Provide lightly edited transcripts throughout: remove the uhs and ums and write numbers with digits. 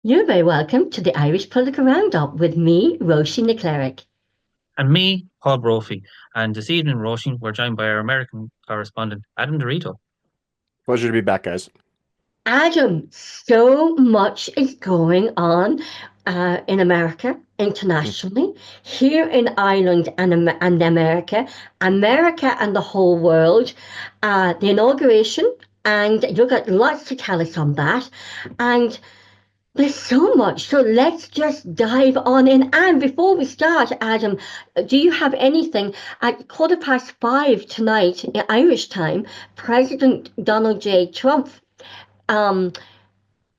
You're very welcome to the Irish Political Roundup with me, Roisin the Cleric. And me, Paul Brophy. And this evening, Roisin, we're joined by our American correspondent, Adam DeRito. Pleasure to be back, guys. Adam, so much is going on in America, internationally, here in Ireland and America, America and the whole world. The inauguration, and you've got lots to tell us on that. And there's so much, so let's just dive on in. And before we start, Adam, do you have anything at 5:15 tonight, Irish time? President Donald J. Trump um,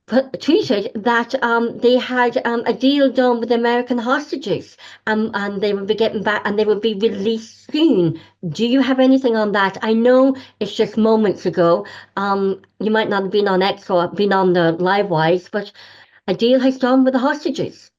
tweeted that they had a deal done with American hostages, and they would be getting back, and they would be released soon. Do you have anything on that? I know it's just moments ago. You might not have been on X or been on the Livewise, but a deal has done with the hostages.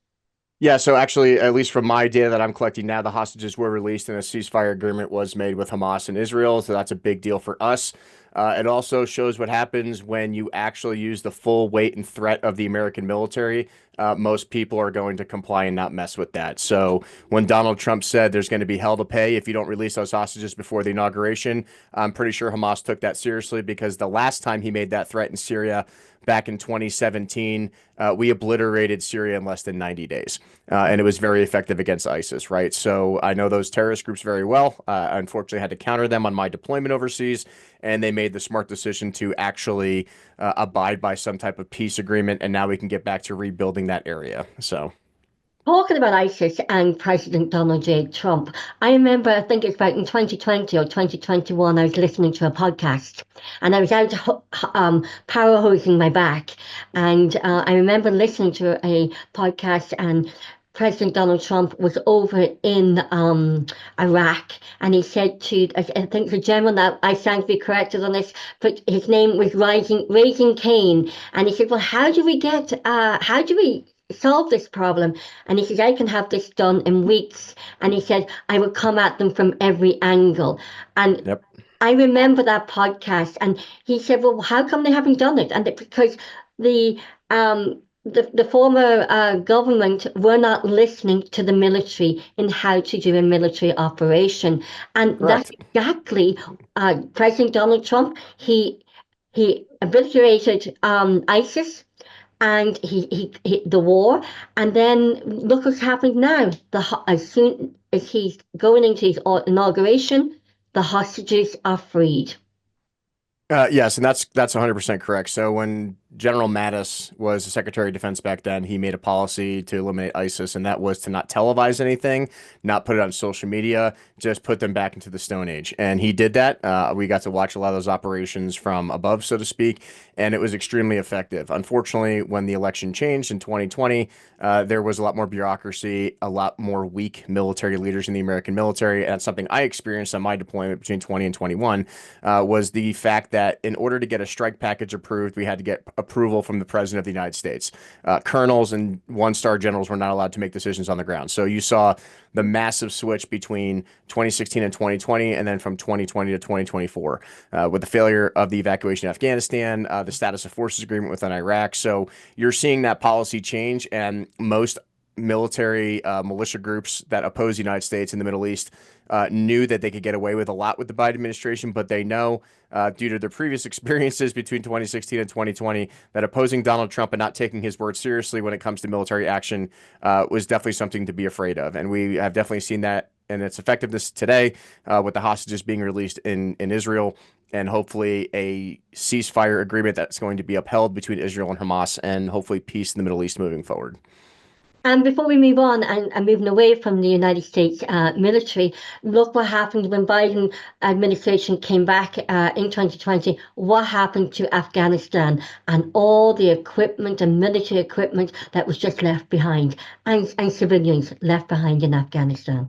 Yeah, so actually, at least from my data that I'm collecting now, the hostages were released and a ceasefire agreement was made with Hamas and Israel. So that's a big deal for us. It also shows what happens when you actually use the full weight and threat of the American military. Most people are going to comply and not mess with that. So when Donald Trump said there's going to be hell to pay if you don't release those hostages before the inauguration, I'm pretty sure Hamas took that seriously because the last time he made that threat in Syria back in 2017, we obliterated Syria in less than 90 days. And it was very effective against ISIS, right? So I know those terrorist groups very well. I unfortunately had to counter them on my deployment overseas, and they made the smart decision to actually abide by some type of peace agreement, and now we can get back to rebuilding that area. So. Talking about ISIS and President Donald J. Trump, I remember, I think it's about in 2020 or 2021, I was listening to a podcast and I was out power hosing my back. And I remember listening to a podcast, and President Donald Trump was over in Iraq, and he said to, I think the general, that I stand to be corrected on this, but his name was Raising Cane. And he said, well, how do we solve this problem? And he said, I can have this done in weeks. And he said, I will come at them from every angle. And Yep. I remember that podcast. And he said, well, how come they haven't done it? And because the the former government were not listening to the military in how to do a military operation. And that's Correct. exactly President Donald Trump. He obliterated ISIS, and he the war, and then look what's happened now. As soon as he's going into his inauguration, the hostages are freed. Yes, and that's 100% correct. So when General Mattis was the Secretary of Defense back then, he made a policy to eliminate ISIS, and that was to not televise anything, not put it on social media, just put them back into the Stone Age. And he did that. We got to watch a lot of those operations from above, so to speak, and it was extremely effective. Unfortunately, when the election changed in 2020, there was a lot more bureaucracy, a lot more weak military leaders in the American military, and that's something I experienced on my deployment between 20 and 21, was the fact that in order to get a strike package approved, we had to get approval from the President of the United States. Colonels and one-star generals were not allowed to make decisions on the ground. So you saw the massive switch between 2016 and 2020, and then from 2020 to 2024, with the failure of the evacuation of Afghanistan, the status of forces agreement within Iraq. So you're seeing that policy change, and most military militia groups that oppose the United States in the Middle East knew that they could get away with a lot with the Biden administration, but they know, due to their previous experiences between 2016 and 2020, that opposing Donald Trump and not taking his word seriously when it comes to military action was definitely something to be afraid of. And we have definitely seen that and its effectiveness today, with the hostages being released in Israel, and hopefully a ceasefire agreement that's going to be upheld between Israel and Hamas, and hopefully peace in the Middle East moving forward. And before we move on and moving away from the United States military, look what happened when Biden administration came back in 2020. What happened to Afghanistan and all the equipment and military equipment that was just left behind, and civilians left behind in Afghanistan?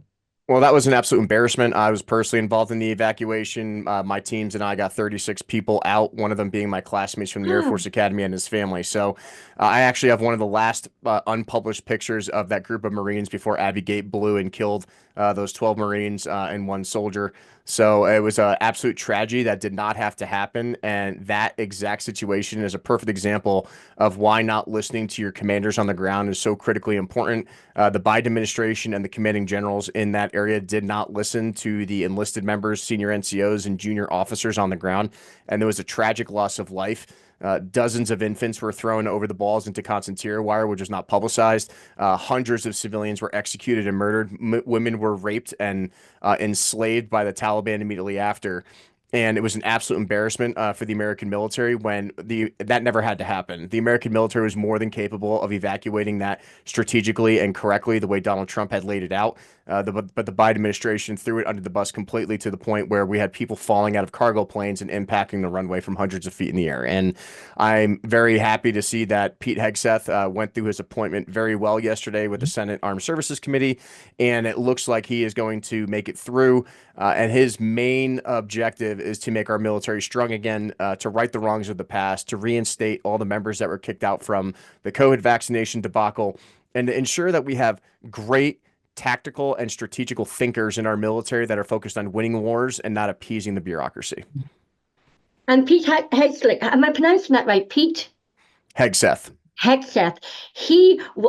Well, that was an absolute embarrassment. I was personally involved in the evacuation. My teams and I got 36 people out, one of them being my classmates from the Air Force Academy and his family. So I actually have one of the last unpublished pictures of that group of Marines before Abbey Gate blew and killed those 12 Marines and one soldier. So it was an absolute tragedy that did not have to happen. And that exact situation is a perfect example of why not listening to your commanders on the ground is so critically important. The Biden administration and the commanding generals in that area did not listen to the enlisted members, senior NCOs, and junior officers on the ground. And there was a tragic loss of life. Dozens of infants were thrown over the balls into constant tier wire, which was not publicized. Hundreds of civilians were executed and murdered. Women were raped and enslaved by the Taliban immediately after. And it was an absolute embarrassment for the American military when that never had to happen. The American military was more than capable of evacuating that strategically and correctly the way Donald Trump had laid it out. But the Biden administration threw it under the bus completely to the point where we had people falling out of cargo planes and impacting the runway from hundreds of feet in the air. And I'm very happy to see that Pete Hegseth went through his appointment very well yesterday with the Senate Armed Services Committee. And it looks like he is going to make it through. And his main objective is to make our military strong again, to right the wrongs of the past, to reinstate all the members that were kicked out from the COVID vaccination debacle, and to ensure that we have great tactical and strategical thinkers in our military that are focused on winning wars and not appeasing the bureaucracy. And Pete Hegseth, am I pronouncing that right? Pete Hegseth. Hegseth.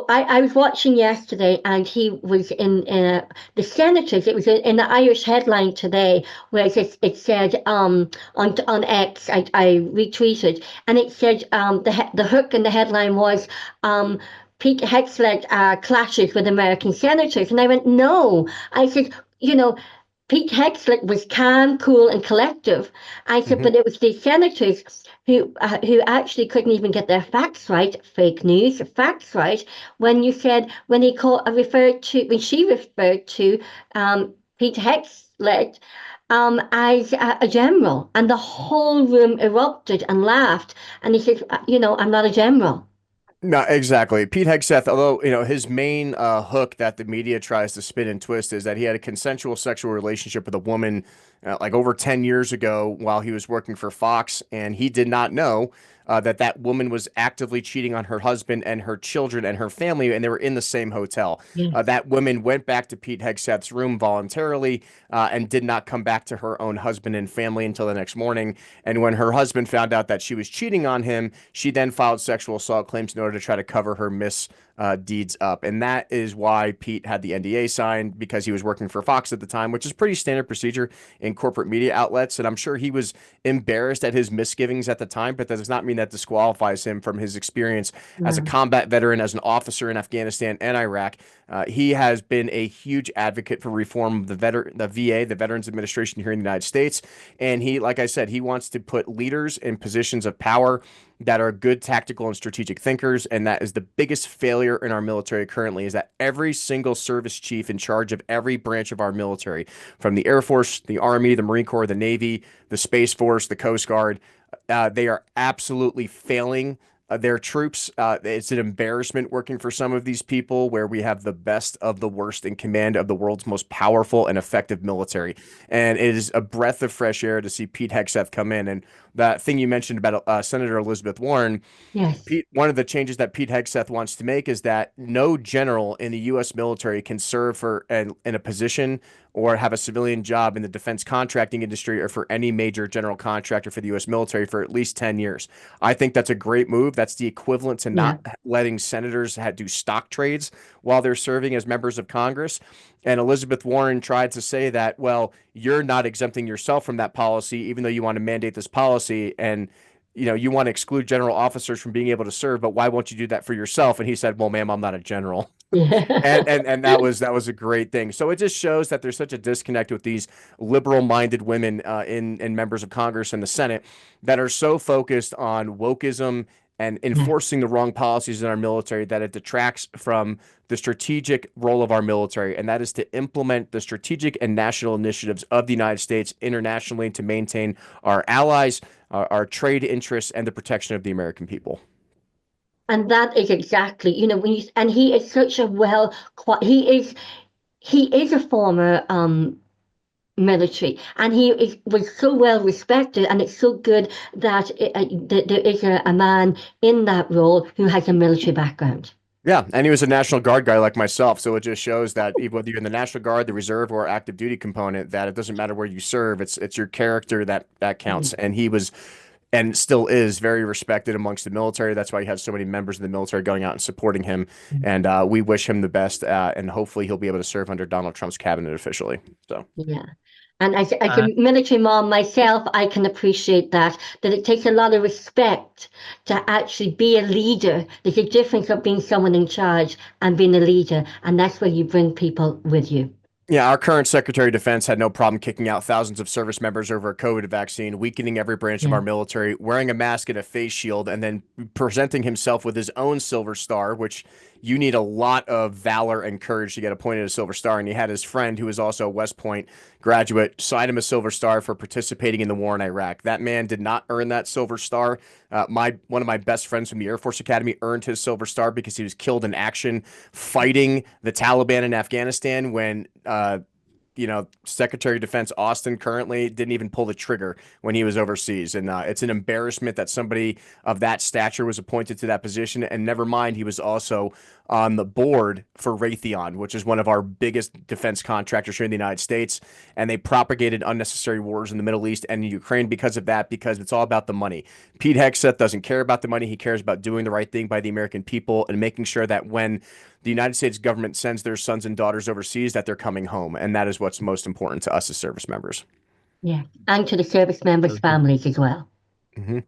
I was watching yesterday, and he was in the senators. It was in the Irish headline today, where it said on X. I retweeted, and it said the hook in the headline was Pete Hegseth clashes with American senators, and I went, no. I said, Pete Hegseth was calm, cool, and collective. I said, but it was the senators who actually couldn't even get their facts right, fake news, facts right, when she referred to Pete Hegseth as a general, and the whole room erupted and laughed. And he said, I'm not a general. No, exactly. Pete Hegseth, although, his main hook that the media tries to spin and twist is that he had a consensual sexual relationship with a woman like over 10 years ago while he was working for Fox, and he did not know that woman was actively cheating on her husband and her children and her family, and they were in the same hotel. Yes. That woman went back to Pete Hegseth's room voluntarily and did not come back to her own husband and family until the next morning. And when her husband found out that she was cheating on him, she then filed sexual assault claims in order to try to cover her misdeeds up. And that is why Pete had the NDA signed, because he was working for Fox at the time, which is pretty standard procedure in corporate media outlets. And I'm sure he was embarrassed at his misgivings at the time, but that does not mean that disqualifies him from his experience as a combat veteran, as an officer in Afghanistan and Iraq. He has been a huge advocate for reform of the VA, the Veterans Administration here in the United States. And he, like I said, he wants to put leaders in positions of power that are good tactical and strategic thinkers. And that is the biggest failure in our military currently, is that every single service chief in charge of every branch of our military, from the Air Force, the Army, the Marine Corps, the Navy, the Space Force, the Coast Guard, they are absolutely failing their troops. It's an embarrassment working for some of these people, where we have the best of the worst in command of the world's most powerful and effective military. And it is a breath of fresh air to see Pete Hegseth come in. And that thing you mentioned about Senator Elizabeth Warren, yes. One of the changes that Pete Hegseth wants to make is that no general in the U.S. military can serve in a position or have a civilian job in the defense contracting industry or for any major general contractor for the U.S. military for at least 10 years. I think that's a great move. That's the equivalent to not letting senators do stock trades while they're serving as members of Congress. And Elizabeth Warren tried to say that, well, you're not exempting yourself from that policy, even though you want to mandate this policy. And you want to exclude general officers from being able to serve, but why won't you do that for yourself? And he said, well, ma'am, I'm not a general. And that was a great thing. So it just shows that there's such a disconnect with these liberal-minded women in members of Congress and the Senate that are so focused on wokeism and enforcing the wrong policies in our military that it detracts from the strategic role of our military, and that is to implement the strategic and national initiatives of the United States internationally to maintain our allies, our trade interests, and the protection of the American people. And that is exactly, and he is such a he is a former military, and was so well respected, and it's so good that, that there is a man in that role who has a military background. Yeah, and he was a National Guard guy like myself, so it just shows that even whether you're in the National Guard, the reserve, or active duty component, that it doesn't matter where you serve. It's your character that counts. Mhm. And he was, and still is, very respected amongst the military. That's why he has so many members of the military going out and supporting him. And we wish him the best, and hopefully he'll be able to serve under Donald Trump's cabinet officially. So. Yeah. And as a Uh, military mom myself, I can appreciate that it takes a lot of respect to actually be a leader. There's a difference of being someone in charge and being a leader, and that's where you bring people with you. Yeah, our current Secretary of Defense had no problem kicking out thousands of service members over a COVID vaccine, weakening every branch of Yeah. our military, wearing a mask and a face shield, and then presenting himself with his own Silver Star, which you need a lot of valor and courage to get appointed a Silver Star. And he had his friend, who was also a West Point graduate, sign him a Silver Star for participating in the war in Iraq. That man did not earn that Silver Star. One of my best friends from the Air Force Academy earned his Silver Star because he was killed in action fighting the Taliban in Afghanistan when Secretary of Defense Austin currently didn't even pull the trigger when he was overseas. And it's an embarrassment that somebody of that stature was appointed to that position. And never mind, he was also on the board for Raytheon, which is one of our biggest defense contractors here in the United States. And they propagated unnecessary wars in the Middle East and Ukraine because of that, because it's all about the money. Pete Hegseth doesn't care about the money. He cares about doing the right thing by the American people and making sure that when the United States government sends their sons and daughters overseas, that they're coming home. And that is what's most important to us as service members. Yeah. And to the service members' families as well. Mm-hmm.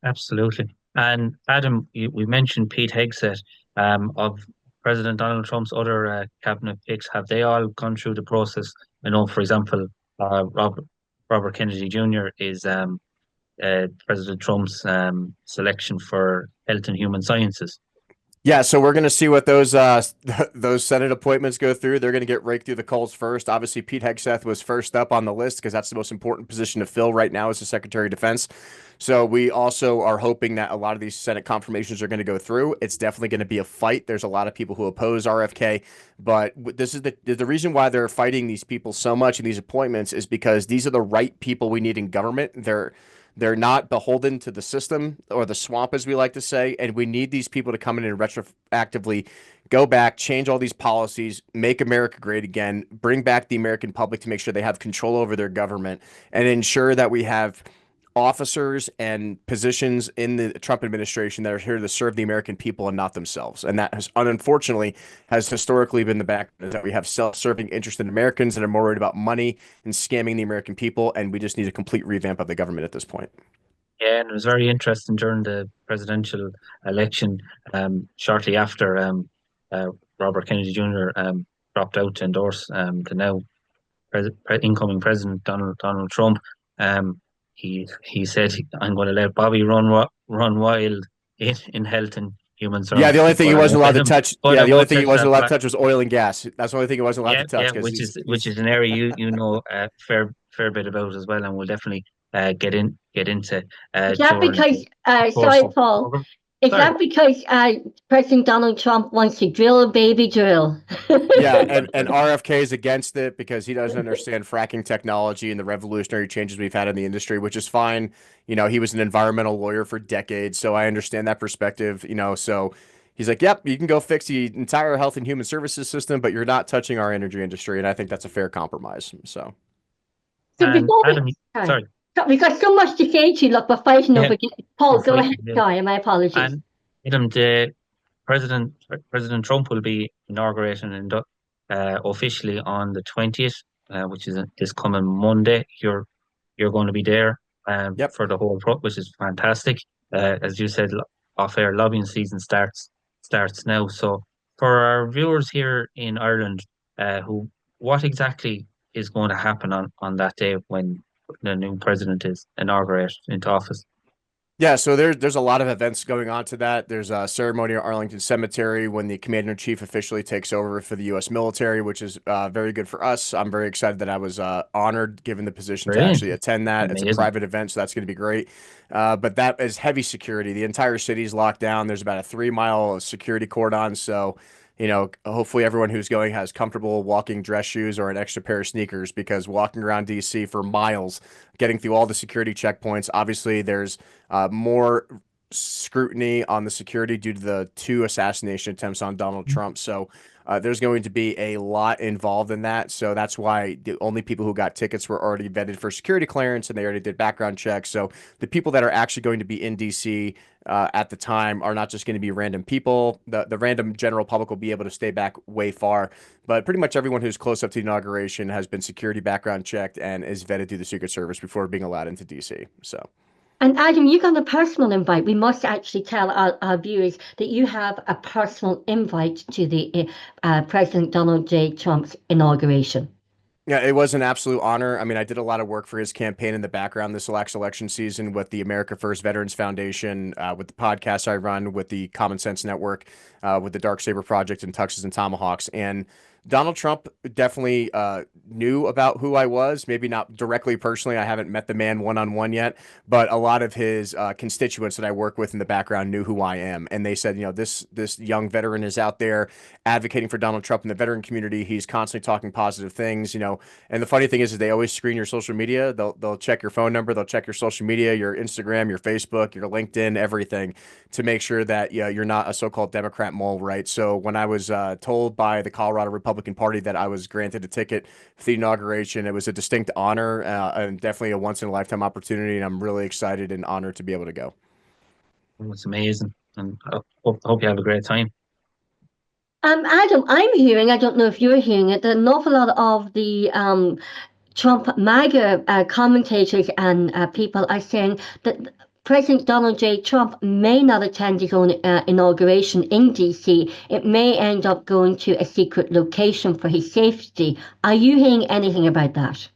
Absolutely. And Adam, we mentioned Pete Hegseth, of President Donald Trump's other cabinet picks. Have they all gone through the process? I know, for example, Robert Kennedy Jr. is President Trump's selection for Health and Human Sciences. Yeah, so we're going to see what those those Senate appointments go through. They're going to get raked through the coals first. Obviously, Pete Hegseth was first up on the list because that's the most important position to fill right now as the Secretary of Defense. So we also are hoping that a lot of these Senate confirmations are going to go through. It's definitely going to be a fight. There's a lot of people who oppose RFK, but this is the reason why they're fighting these people so much in these appointments is because these are the right people we need in government. They're not beholden to the system or the swamp, as we like to say, and we need these people to come in and retroactively go back, change all these policies, make America great again, bring back the American public to make sure they have control over their government, and ensure that we have officers and positions in the Trump administration that are here to serve the American people and not themselves. And that has, unfortunately, has historically been the background, that we have self-serving interest in Americans that are more worried about money and scamming the American people. And we just need a complete revamp of the government at this point. Yeah, and it was very interesting during the presidential election, shortly after Robert Kennedy Jr. Dropped out to endorse the now incoming president Donald Trump. He said, "I'm going to let Bobby run wild in health and human services." Yeah, the only thing he wasn't allowed to touch. Yeah, the only thing he wasn't allowed to that. touch was oil and gas. That's the only thing he wasn't allowed Yeah, to touch. yeah, which is an area you know a fair bit about as well, and we'll definitely get into Is that during because, the course sorry, of the Paul, program. is Sorry. that because President Donald Trump wants to drill a baby drill? Yeah, and RFK is against it because he doesn't understand fracking technology and the revolutionary changes we've had in the industry, which is fine. You know, he was an environmental lawyer for decades, so I understand that perspective, so he's like, yep, you can go fix the entire health and human services system, but you're not touching our energy industry, and I think that's a fair compromise. So So before Adam, we, sorry. we've got so much to say to you. Look, we're fighting over. Paul, go ahead. Yeah. Sorry, my apologies. And Adam, President Trump will be inaugurating officially on the 20th, which is this coming Monday. You're going to be there Yep. for the whole which is fantastic. As you said, off-air lobbying season starts now. So for our viewers here in Ireland, what exactly is going to happen on that day when the new president is inaugurated into office? Yeah, so there's a lot of events going on to that. There's a ceremony at Arlington Cemetery when the commander-in-chief officially takes over for the U.S. military, which is very good for us. I'm very excited that I was honored, given the position, to actually attend that. Amazing. It's a private event, so that's going to be great. But that is heavy security. The entire city is locked down. There's about a 3-mile security cordon, so hopefully everyone who's going has comfortable walking dress shoes or an extra pair of sneakers, because walking around DC for miles, getting through all the security checkpoints, obviously there's more scrutiny on the security due to the 2 assassination attempts on Donald Trump. So there's going to be a lot involved in that. So that's why the only people who got tickets were already vetted for security clearance, and they already did background checks. So the people that are actually going to be in DC at the time are not just going to be random people. The random general public will be able to stay back way far. But pretty much everyone who's close up to the inauguration has been security background checked and is vetted through the Secret Service before being allowed into DC. So. And Adam, you got a personal invite. We must actually tell our viewers that you have a personal invite to the President Donald J. Trump's inauguration. Yeah, it was an absolute honor. I mean, I did a lot of work for his campaign in the background this last election season with the America First Veterans Foundation, with the podcast I run, with the Common Sense Network, with the Dark Saber Project and Tuxes and Tomahawks. And Donald Trump definitely knew about who I was, maybe not directly personally. I haven't met the man one-on-one yet, but a lot of his constituents that I work with in the background knew who I am. And they said, this young veteran is out there advocating for Donald Trump in the veteran community. He's constantly talking positive things, and the funny thing is they always screen your social media. They'll check your phone number, they'll check your social media, your Instagram, your Facebook, your LinkedIn, everything, to make sure that you're not a so-called Democrat mole, right? So when I was told by the Colorado Republican Party that I was granted a ticket for the inauguration, it was a distinct honor and definitely a once-in-a-lifetime opportunity, and I'm really excited and honored to be able to go. It's amazing, and I hope you have a great time. Adam, I'm hearing, I don't know if you're hearing it, that an awful lot of the Trump MAGA commentators and people are saying that President Donald J. Trump may not attend his own inauguration in DC. It may end up going to a secret location for his safety. Are you hearing anything about that?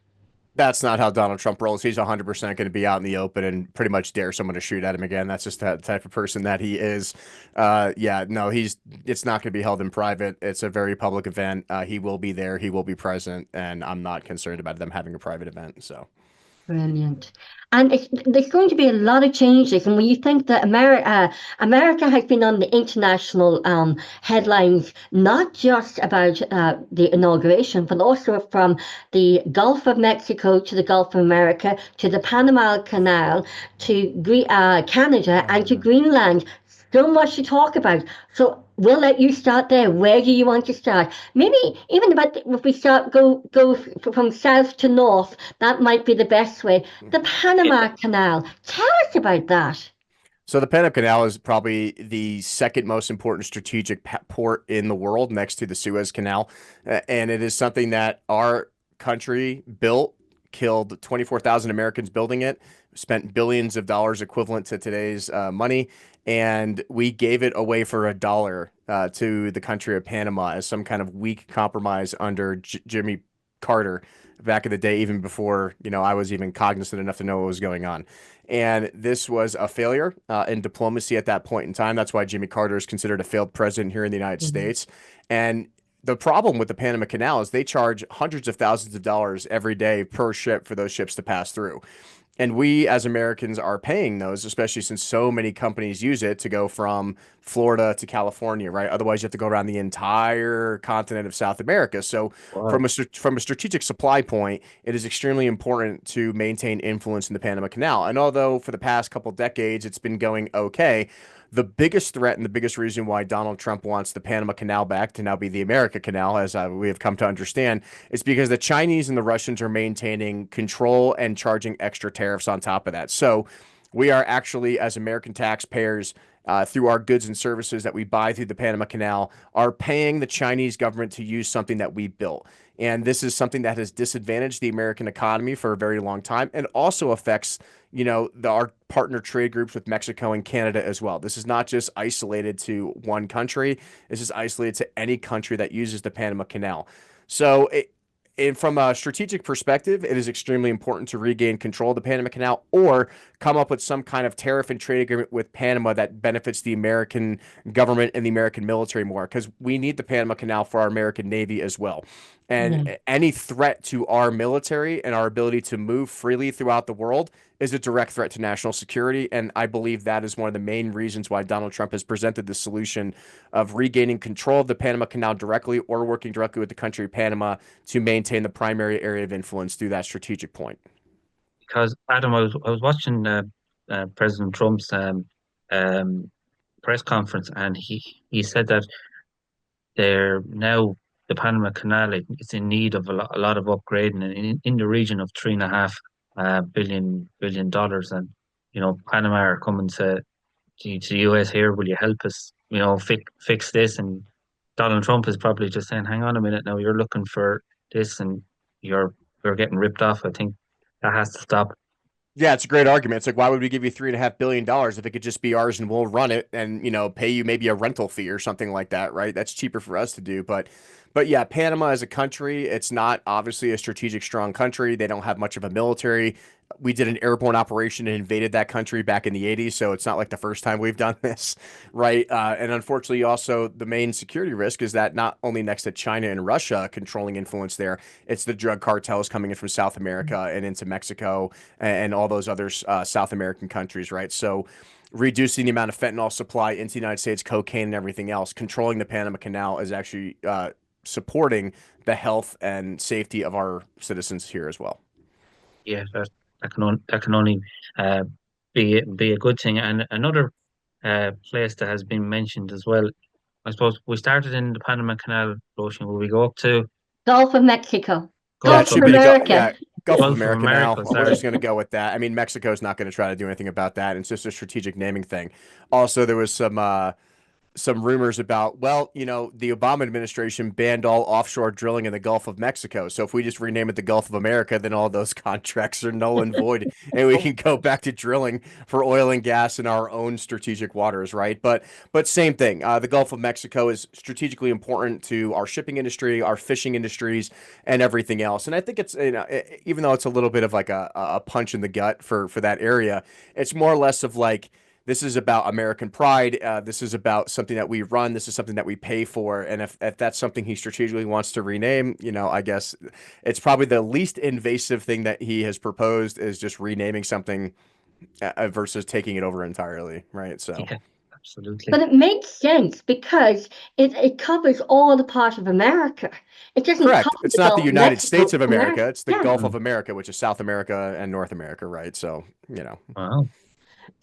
That's not how Donald Trump rolls. He's 100% going to be out in the open and pretty much dare someone to shoot at him again. That's just the type of person that he is. It's not going to be held in private. It's a very public event. He will be there. He will be present. And I'm not concerned about them having a private event. So. Brilliant. And there's going to be a lot of changes. And when you think that America has been on the international headlines, not just about the inauguration, but also from the Gulf of Mexico to the Gulf of America to the Panama Canal to Canada and to Greenland. So much to talk about. So we'll let you start there. Where do you want to start? Maybe even if we go from south to north, that might be the best way. The Panama Canal. Tell us about that. So the Panama Canal is probably the second most important strategic port in the world, next to the Suez Canal. And it is something that our country built, killed 24,000 Americans building it, spent billions of dollars equivalent to today's money. And we gave it away for $1 to the country of Panama as some kind of weak compromise under Jimmy Carter back in the day, even before, I was even cognizant enough to know what was going on. And this was a failure in diplomacy at that point in time. That's why Jimmy Carter is considered a failed president here in the United States. And the problem with the Panama Canal is they charge hundreds of thousands of dollars every day per ship for those ships to pass through. And we as Americans are paying those, especially since so many companies use it to go from Florida to California, right? Otherwise, you have to go around the entire continent of South America. So from a strategic supply point, it is extremely important to maintain influence in the Panama Canal. And although for the past couple decades, it's been going okay, the biggest threat and the biggest reason why Donald Trump wants the Panama Canal back to now be the America Canal, as we have come to understand, is because the Chinese and the Russians are maintaining control and charging extra tariffs on top of that. So we are actually, as American taxpayers, through our goods and services that we buy through the Panama Canal, are paying the Chinese government to use something that we built. And this is something that has disadvantaged the American economy for a very long time, and also affects, our partner trade groups with Mexico and Canada as well. This is not just isolated to one country. This is isolated to any country that uses the Panama Canal. So from a strategic perspective, it is extremely important to regain control of the Panama Canal or come up with some kind of tariff and trade agreement with Panama that benefits the American government and the American military more, because we need the Panama Canal for our American Navy as well. And any threat to our military and our ability to move freely throughout the world is a direct threat to national security. And I believe that is one of the main reasons why Donald Trump has presented the solution of regaining control of the Panama Canal directly or working directly with the country of Panama to maintain the primary area of influence through that strategic point. Because Adam, I was watching President Trump's um, press conference, and he said that they're now the Panama Canal is in need of a lot of upgrading in the region of $3.5 billion dollars, and Panama are coming to the US here. Will you help us? Fix this. And Donald Trump is probably just saying, "Hang on a minute, now you're looking for this, and you're getting ripped off." I think that has to stop. Yeah, it's a great argument. It's like, why would we give you $3.5 billion if it could just be ours and we'll run it and, pay you maybe a rental fee or something like that, right? That's cheaper for us to do. But yeah, Panama as a country, it's not obviously a strategic strong country. They don't have much of a military. We did an airborne operation and invaded that country back in the 80s, so it's not like the first time we've done this, right? And unfortunately, also the main security risk is that not only next to China and Russia controlling influence there, it's the drug cartels coming in from South America and into Mexico and all those other South American countries, right? So reducing the amount of fentanyl supply into the United States, cocaine and everything else, controlling the Panama Canal is actually supporting the health and safety of our citizens here as well. Yeah, that can only uh, be a good thing. And another place that has been mentioned as well. I suppose we started in the Panama Canal Ocean. Will we go up to Gulf of Mexico, Yeah, it Gulf Gulf of of should be the Gulf. America. Yeah, Gulf of Gulf of America now. America? We're just Sorry. going to go with that. I mean, Mexico's not going to try to do anything about that. It's just a strategic naming thing. Also, there was some rumors about, well, the Obama administration banned all offshore drilling in the Gulf of Mexico. So if we just rename it the Gulf of America, then all those contracts are null and void, and we can go back to drilling for oil and gas in our own strategic waters, right? But same thing. The Gulf of Mexico is strategically important to our shipping industry, our fishing industries, and everything else. And I think it's even though it's a little bit of like a punch in the gut for that area, it's more or less of like, this is about American pride. This is about something that we run. This is something that we pay for. And if that's something he strategically wants to rename, I guess it's probably the least invasive thing that he has proposed is just renaming something versus taking it over entirely, right? So Yeah, absolutely. But it makes sense because it covers all the part of America. It doesn't correct. cover It's the not the Gulf of United Mexico. States of It's America. America. It's the Yeah. Gulf of America, which is South America and North America, right? So, Wow.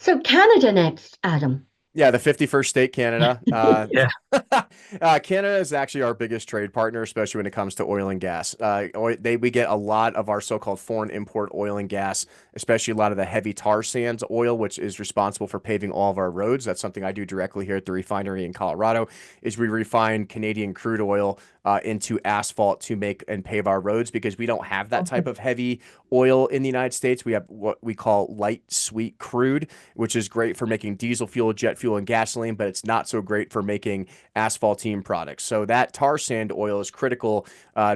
So Canada next, Adam. Yeah, the 51st state, Canada. Yeah. Canada is actually our biggest trade partner, especially when it comes to oil and gas. We get a lot of our so-called foreign import oil and gas, especially a lot of the heavy tar sands oil, which is responsible for paving all of our roads. That's something I do directly here at the refinery in Colorado, is we refine Canadian crude oil into asphalt to make and pave our roads because we don't have that type of heavy oil in the United States. We have what we call light sweet crude, which is great for making diesel fuel, jet fuel, and gasoline, but it's not so great for making asphaltine products. So that tar sand oil is critical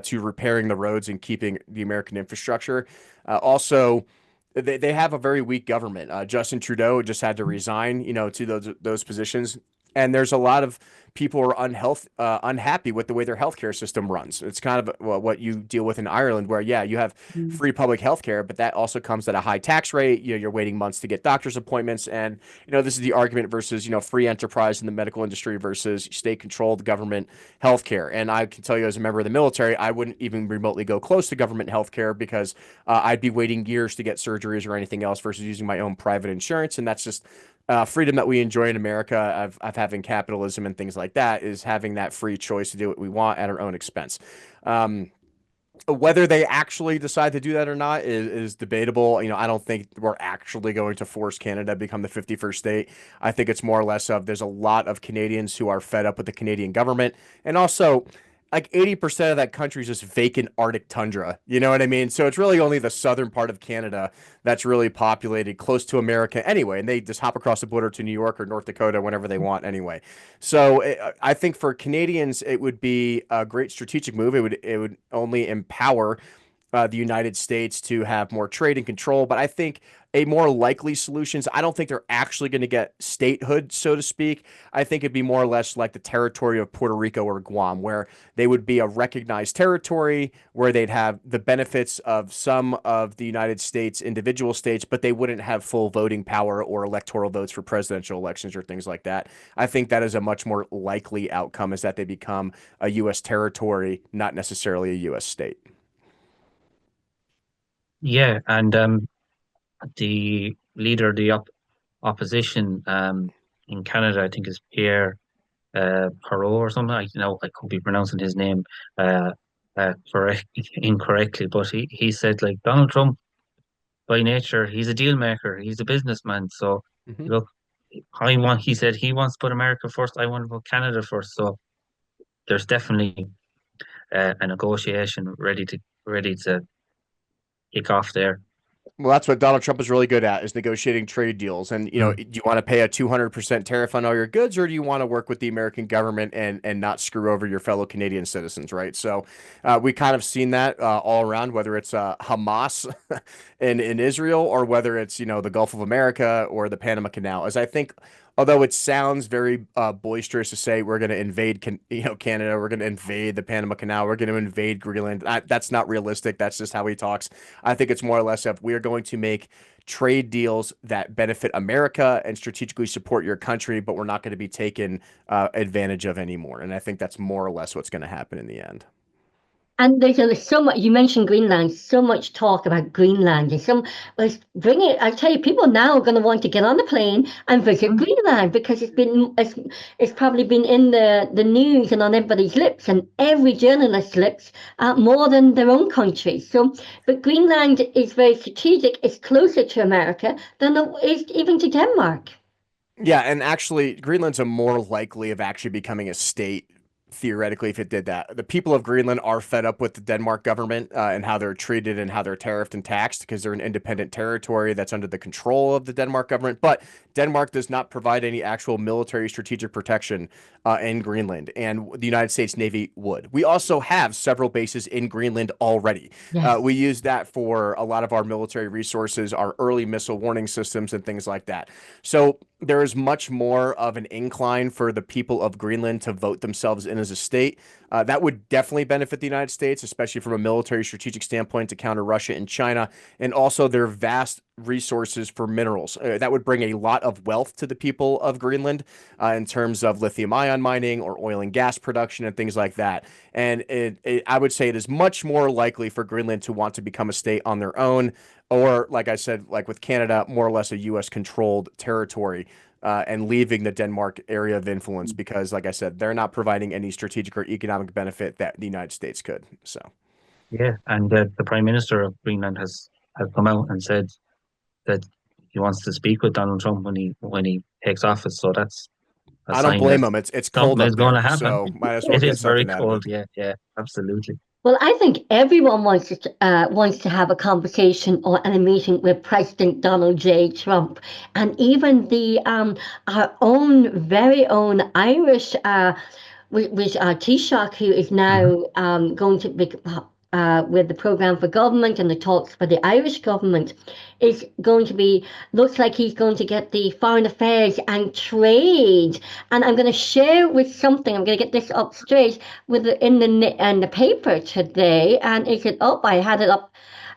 to repairing the roads and keeping the American infrastructure. Also, they have a very weak government. Justin Trudeau just had to resign, to those positions. And there's a lot of people who are unhappy with the way their healthcare system runs. It's kind of what you deal with in Ireland, where you have free public healthcare, but that also comes at a high tax rate. You're waiting months to get doctor's appointments, and this is the argument versus free enterprise in the medical industry versus state-controlled government healthcare. And I can tell you, as a member of the military, I wouldn't even remotely go close to government healthcare because I'd be waiting years to get surgeries or anything else versus using my own private insurance, and that's just freedom that we enjoy in America of having capitalism and things like that, is having that free choice to do what we want at our own expense. Whether they actually decide to do that or not is debatable. I don't think we're actually going to force Canada to become the 51st state. I think it's more or less of, there's a lot of Canadians who are fed up with the Canadian government. And also, like 80% of that country is just vacant Arctic tundra. You know what I mean? So it's really only the southern part of Canada that's really populated, close to America anyway. And they just hop across the border to New York or North Dakota whenever they want anyway. So I think for Canadians, it would be a great strategic move. It would only empower the United States to have more trade and control. But I think a more likely solutions, I don't think they're actually going to get statehood, so to speak. I think it'd be more or less like the territory of Puerto Rico or Guam, where they would be a recognized territory where they'd have the benefits of some of the United States individual states, but they wouldn't have full voting power or electoral votes for presidential elections or things like that. I think that is a much more likely outcome, is that they become a U.S. territory, not necessarily a U.S. state. Yeah, and the leader of the opposition in Canada, I think, is Pierre Perot or something. I could be pronouncing his name correct incorrectly, but he said, like, Donald Trump by nature, he's a deal maker, he's a businessman. So Mhm. look, he said he wants to put America first. I want to put Canada first. So there's definitely a negotiation ready to kick off there. Well, that's what Donald Trump is really good at, is negotiating trade deals. And, Mm. do you want to pay a 200% tariff on all your goods, or do you want to work with the American government and not screw over your fellow Canadian citizens, right? So we kind of seen that all around, whether it's Hamas in Israel, or whether it's, the Gulf of America or the Panama Canal. As I think, although it sounds very boisterous to say we're going to invade, Canada, we're going to invade the Panama Canal, we're going to invade Greenland. That's not realistic. That's just how he talks. I think it's more or less of, we are going to make trade deals that benefit America and strategically support your country, but we're not going to be taken advantage of anymore. And I think that's more or less what's going to happen in the end. And there's so much, you mentioned Greenland, so much talk about Greenland. Let's bring it. I tell you, people now are going to want to get on the plane and visit Greenland, because it's probably been in the news and on everybody's lips and every journalist's lips more than their own country. So, but Greenland is very strategic. It's closer to America than it is even to Denmark. Yeah, and actually, Greenland's a more likely of actually becoming a state, theoretically, if it did that. The people of Greenland are fed up with the Denmark government and how they're treated and how they're tariffed and taxed, because they're an independent territory that's under the control of the Denmark government. But Denmark does not provide any actual military strategic protection in Greenland, and the United States Navy would. We also have several bases in Greenland already. Yes. We use that for a lot of our military resources, our early missile warning systems, and things like that. So there is much more of an incline for the people of Greenland to vote themselves in as a state. That would definitely benefit the United States, especially from a military strategic standpoint, to counter Russia and China, and also their vast resources for minerals. That would bring a lot of wealth to the people of Greenland in terms of lithium ion mining or oil and gas production and things like that. And I would say it is much more likely for Greenland to want to become a state on their own, or, like I said, like with Canada, more or less a U.S. controlled territory. And leaving the Denmark area of influence, because, like I said, they're not providing any strategic or economic benefit that the United States could. So, Yeah, and the Prime Minister of Greenland has come out and said that he wants to speak with Donald Trump when he takes office. So that's a I don't sign that blame them. It's cold something up is going there, to happen. so might as well It get is very something out of cold. it. Yeah, absolutely. Well, I think everyone wants to have a conversation or and a meeting with President Donald J. Trump, and even the our own very own Irish, with Taoiseach, who is Mhm. now going to be with the program for government and the talks for the Irish government, is going to be, looks like he's going to get the foreign affairs and trade. And I'm going to share with something. I'm going to get this up straight with in the paper today. And is it up? I had it up.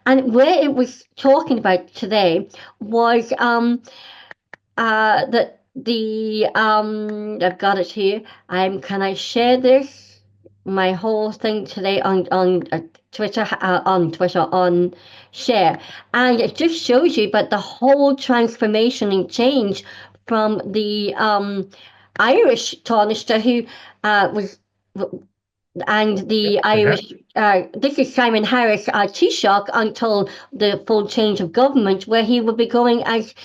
And where it was talking about today was that the I've got it here. Can I share this? My whole thing today on Twitter on share, and it just shows you but the whole transformation and change from the Irish Taoiseach who was, and the Yeah. Irish, this is Simon Harris, Taoiseach, until the full change of government, where he will be going as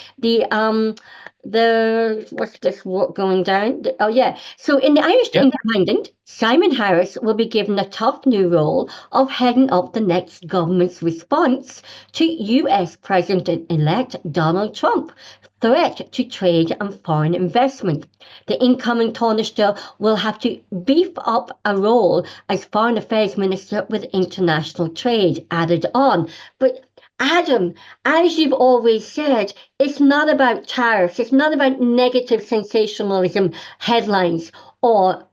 what's this going down? Oh yeah. So in the Irish Yeah. Independent, Simon Harris will be given a tough new role of heading up the next government's response to U.S. President-elect Donald Trump threat to trade and foreign investment. The incoming Taoiseach will have to beef up a role as Foreign Affairs Minister with International Trade added on. But Adam, as you've always said, it's not about tariffs, it's not about negative sensationalism headlines or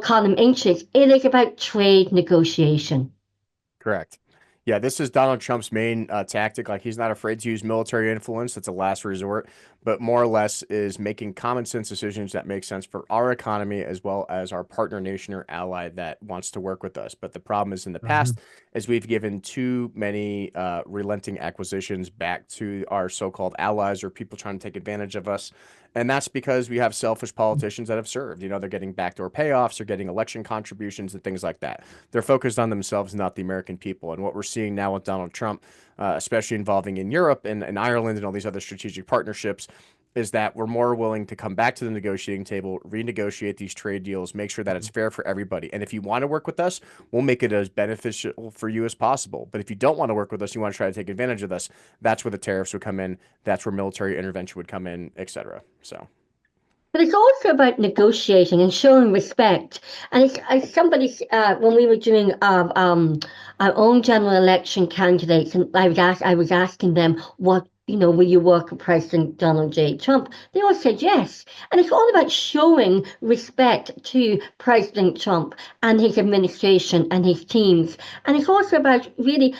column inches. It is about trade negotiation. Correct. Yeah, this is Donald Trump's main tactic. Like, he's not afraid to use military influence. That's a last resort, but more or less is making common sense decisions that make sense for our economy as well as our partner nation or ally that wants to work with us. But the problem is in the past, as we've given too many relenting acquisitions back to our so-called allies or people trying to take advantage of us. And that's because we have selfish politicians that have served. You know, they're getting backdoor payoffs, they're getting election contributions and things like that. They're focused on themselves, not the American people. And what we're seeing now with Donald Trump, especially involving in Europe and Ireland and all these other strategic partnerships, is that we're more willing to come back to the negotiating table, renegotiate these trade deals, make sure that it's fair for everybody. And if you want to work with us, we'll make it as beneficial for you as possible. But if you don't want to work with us, you want to try to take advantage of us, that's where the tariffs would come in. That's where military intervention would come in, etc. So. But it's also about negotiating and showing respect. And it's, as somebody, when we were doing our own general election candidates, and I was asking them what, will you work with President Donald J. Trump? They all said yes. And it's all about showing respect to President Trump and his administration and his teams. And it's also about really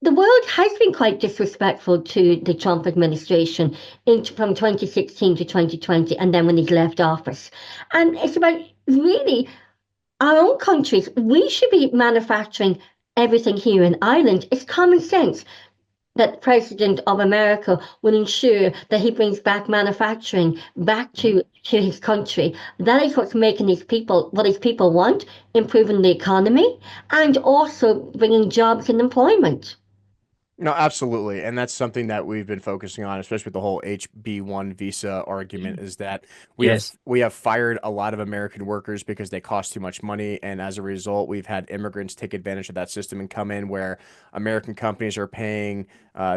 the world has been quite disrespectful to the Trump administration from 2016 to 2020, and then when he's left office. And it's about really our own countries. We should be manufacturing everything here in Ireland. It's common sense that the President of America will ensure that he brings back manufacturing back to his country. That is what's making what his people want, improving the economy, and also bringing jobs and employment. No, absolutely. And that's something that we've been focusing on, especially with the whole HB1 visa argument, is that we have fired a lot of American workers because they cost too much money. And as a result, we've had immigrants take advantage of that system and come in where American companies are paying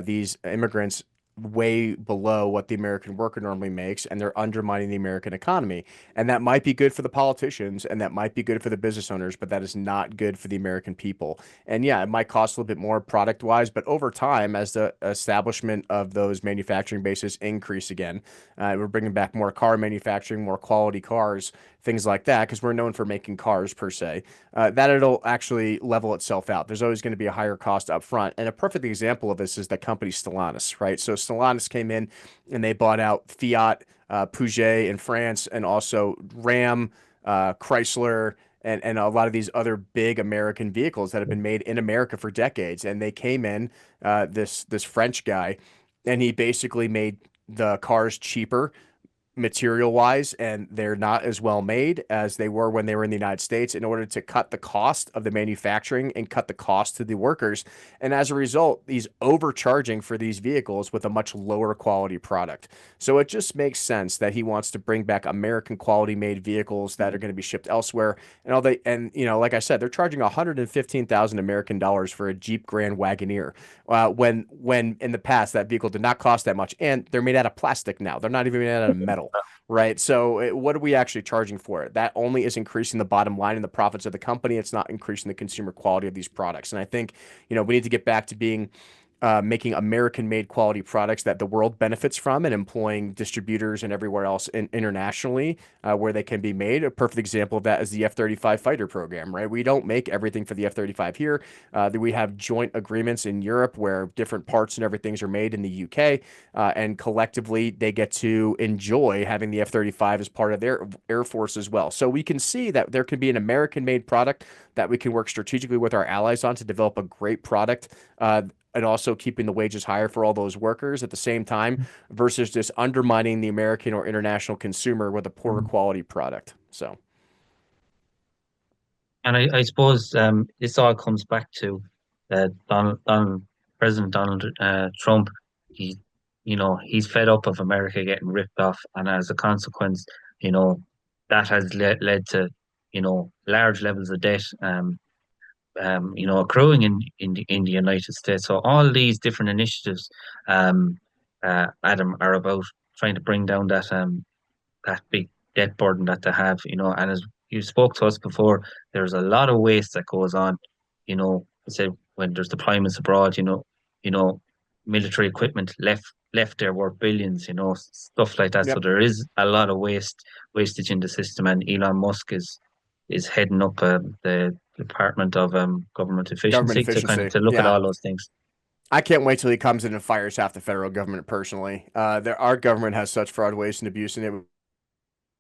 these immigrants way below what the American worker normally makes, and they're undermining the American economy. And that might be good for the politicians and that might be good for the business owners, but that is not good for the American people. And yeah, it might cost a little bit more product wise, but over time, as the establishment of those manufacturing bases increase again, we're bringing back more car manufacturing, more quality cars, things like that, because we're known for making cars per se, that it'll actually level itself out. There's always going to be a higher cost up front. And a perfect example of this is the company Stellantis, right? So Stellantis came in and they bought out Fiat, Peugeot in France, and also Ram, Chrysler, and a lot of these other big American vehicles that have been made in America for decades. And they came in, this French guy, and he basically made the cars cheaper material wise, and they're not as well made as they were when they were in the United States, in order to cut the cost of the manufacturing and cut the cost to the workers. And as a result, he's overcharging for these vehicles with a much lower quality product. So it just makes sense that he wants to bring back American quality made vehicles that are going to be shipped elsewhere. And like I said, they're charging 115,000 American dollars for a Jeep Grand Wagoneer, when in the past that vehicle did not cost that much, and they're made out of plastic now. They're not even made out of metal. Right. So what are we actually charging for it? That only is increasing the bottom line and the profits of the company. It's not increasing the consumer quality of these products. And I think, we need to get back to being making American-made quality products that the world benefits from, and employing distributors and everywhere else internationally where they can be made. A perfect example of that is the F-35 fighter program, right? We don't make everything for the F-35 here. We have joint agreements in Europe where different parts and everything are made in the UK, and collectively they get to enjoy having the F-35 as part of their Air Force as well. So we can see that there can be an American-made product that we can work strategically with our allies on to develop a great product, and also keeping the wages higher for all those workers at the same time, versus just undermining the American or international consumer with a poorer quality product. So, and I suppose this all comes back to President Donald Trump. He, he's fed up of America getting ripped off, and as a consequence, that has led to large levels of debt. Accruing in the United States. So all these different initiatives, Adam, are about trying to bring down that big debt burden that they have, and as you spoke to us before, there's a lot of waste that goes on, say when there's deployments abroad, military equipment left there worth billions, stuff like that. So Yep. there is a lot of wastage in the system, and Elon Musk is heading up the Department of Government Government Efficiency efficiency. to look at Yeah. all those things. I can't wait till he comes in and fires half the federal government personally. Our government has such fraud, waste, and abuse in it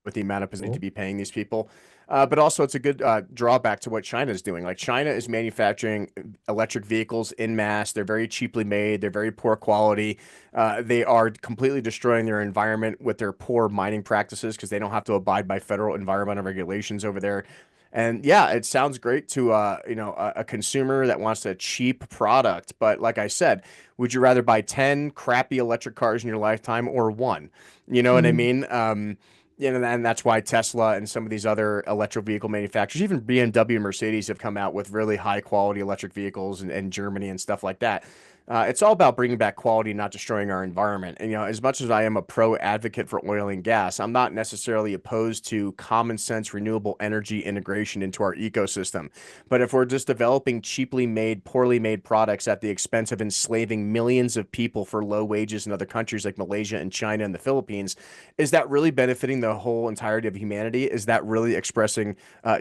with the amount of money to be paying these people. But also, it's a good drawback to what China is doing. Like, China is manufacturing electric vehicles in mass. They're very cheaply made. They're very poor quality. They are completely destroying their environment with their poor mining practices because they don't have to abide by federal environmental regulations over there. And yeah, it sounds great to a consumer that wants a cheap product. But like I said, would you rather buy 10 crappy electric cars in your lifetime or one? You know what I mean? And that's why Tesla and some of these other electric vehicle manufacturers, even BMW and Mercedes, have come out with really high quality electric vehicles in Germany and stuff like that. It's all about bringing back quality, not destroying our environment. And, as much as I am a pro advocate for oil and gas, I'm not necessarily opposed to common sense renewable energy integration into our ecosystem. But if we're just developing cheaply made, poorly made products at the expense of enslaving millions of people for low wages in other countries like Malaysia and China and the Philippines, is that really benefiting the whole entirety of humanity? Is that really expressing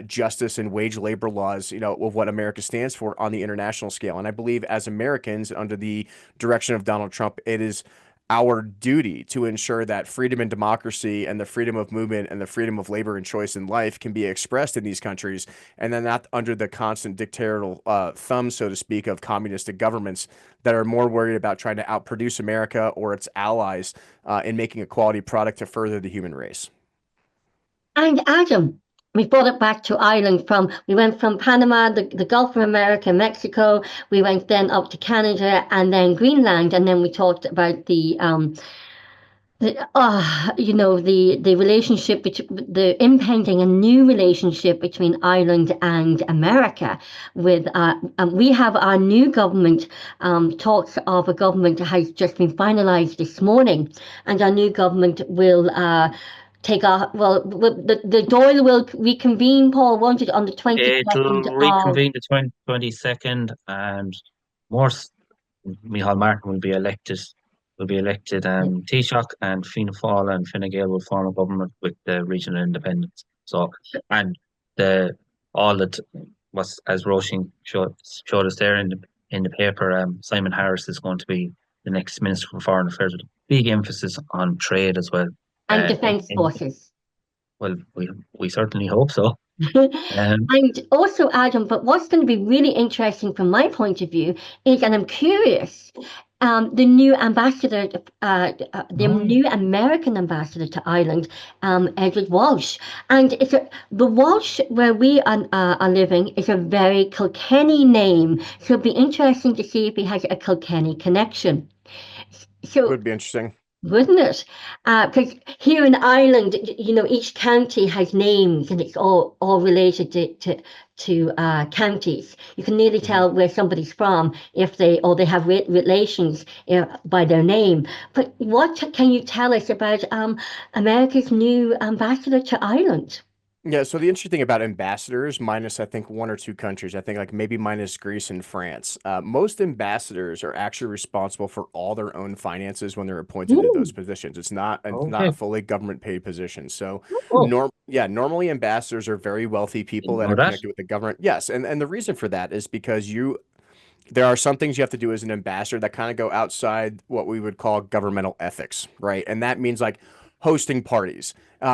justice and wage labor laws, of what America stands for on the international scale? And I believe as Americans, under the direction of Donald Trump, it is our duty to ensure that freedom and democracy and the freedom of movement and the freedom of labor and choice in life can be expressed in these countries, and then not under the constant dictatorial thumb, so to speak, of communistic governments that are more worried about trying to outproduce America or its allies in making a quality product to further the human race. And Adam, we brought it back to Ireland. We went from Panama, the Gulf of America, Mexico. We went then up to Canada and then Greenland, and then we talked about the relationship between the impending and new relationship between Ireland and America. With we have our new government. Talks of a government has just been finalised this morning, and our new government will. The Dáil will reconvene, Paul, won't it, on the 22nd It'll reconvene the 22nd, and Micheál Martin will be elected. Taoiseach, and Fianna Fáil and Fine Gael will form a government with the regional independents. So, and all that was, as Roisin showed us there in the paper, Simon Harris is going to be the next Minister for Foreign Affairs, with a big emphasis on trade as well. And defence forces. Well, we certainly hope so. And also, Adam, but what's going to be really interesting from my point of view is, and I'm curious, the new ambassador, new American ambassador to Ireland, Edward Walsh. And the Walsh where we are living is a very Kilkenny name. So it'd be interesting to see if he has a Kilkenny connection. So would be interesting. Wouldn't it? Because here in Ireland, each county has names, and it's all related to counties. You can nearly tell where somebody's from if they have relations by their name. But what can you tell us about America's new ambassador to Ireland? Yeah, so the interesting thing about ambassadors, minus I think one or two countries, I think like maybe minus Greece and France, most ambassadors are actually responsible for all their own finances when they're appointed to those positions. It's not a fully government paid position. So normally ambassadors are very wealthy people that are connected with the government. Yes, and the reason for that is because there are some things you have to do as an ambassador that kind of go outside what we would call governmental ethics, right? And that means like hosting parties,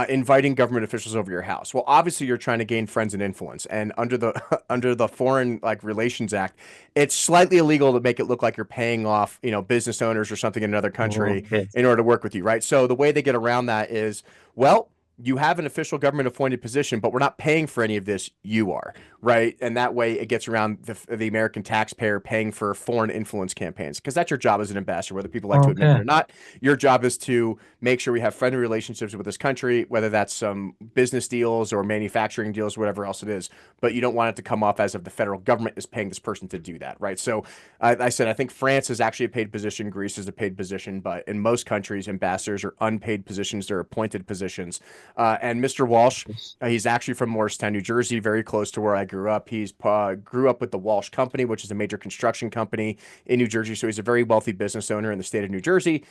inviting government officials over your house. Well, obviously you're trying to gain friends and influence, and under the Foreign Relations Act, it's slightly illegal to make it look like you're paying off, business owners or something in another country in order to work with you, right? So the way they get around that is, well, you have an official government appointed position, but we're not paying for any of this. You are, right? And that way it gets around the American taxpayer paying for foreign influence campaigns, because that's your job as an ambassador, whether people like to admit it Okay. or not. Your job is to make sure we have friendly relationships with this country, whether that's some business deals or manufacturing deals, whatever else it is. But you don't want it to come off as if the federal government is paying this person to do that, right? So I said, I think France is actually a paid position. Greece is a paid position, but in most countries, ambassadors are unpaid positions. They're appointed positions. And Mr. Walsh, he's actually from Morristown, New Jersey, very close to where I grew up. He's grew up with the Walsh Company, which is a major construction company in New Jersey. So he's a very wealthy business owner in the state of New Jersey.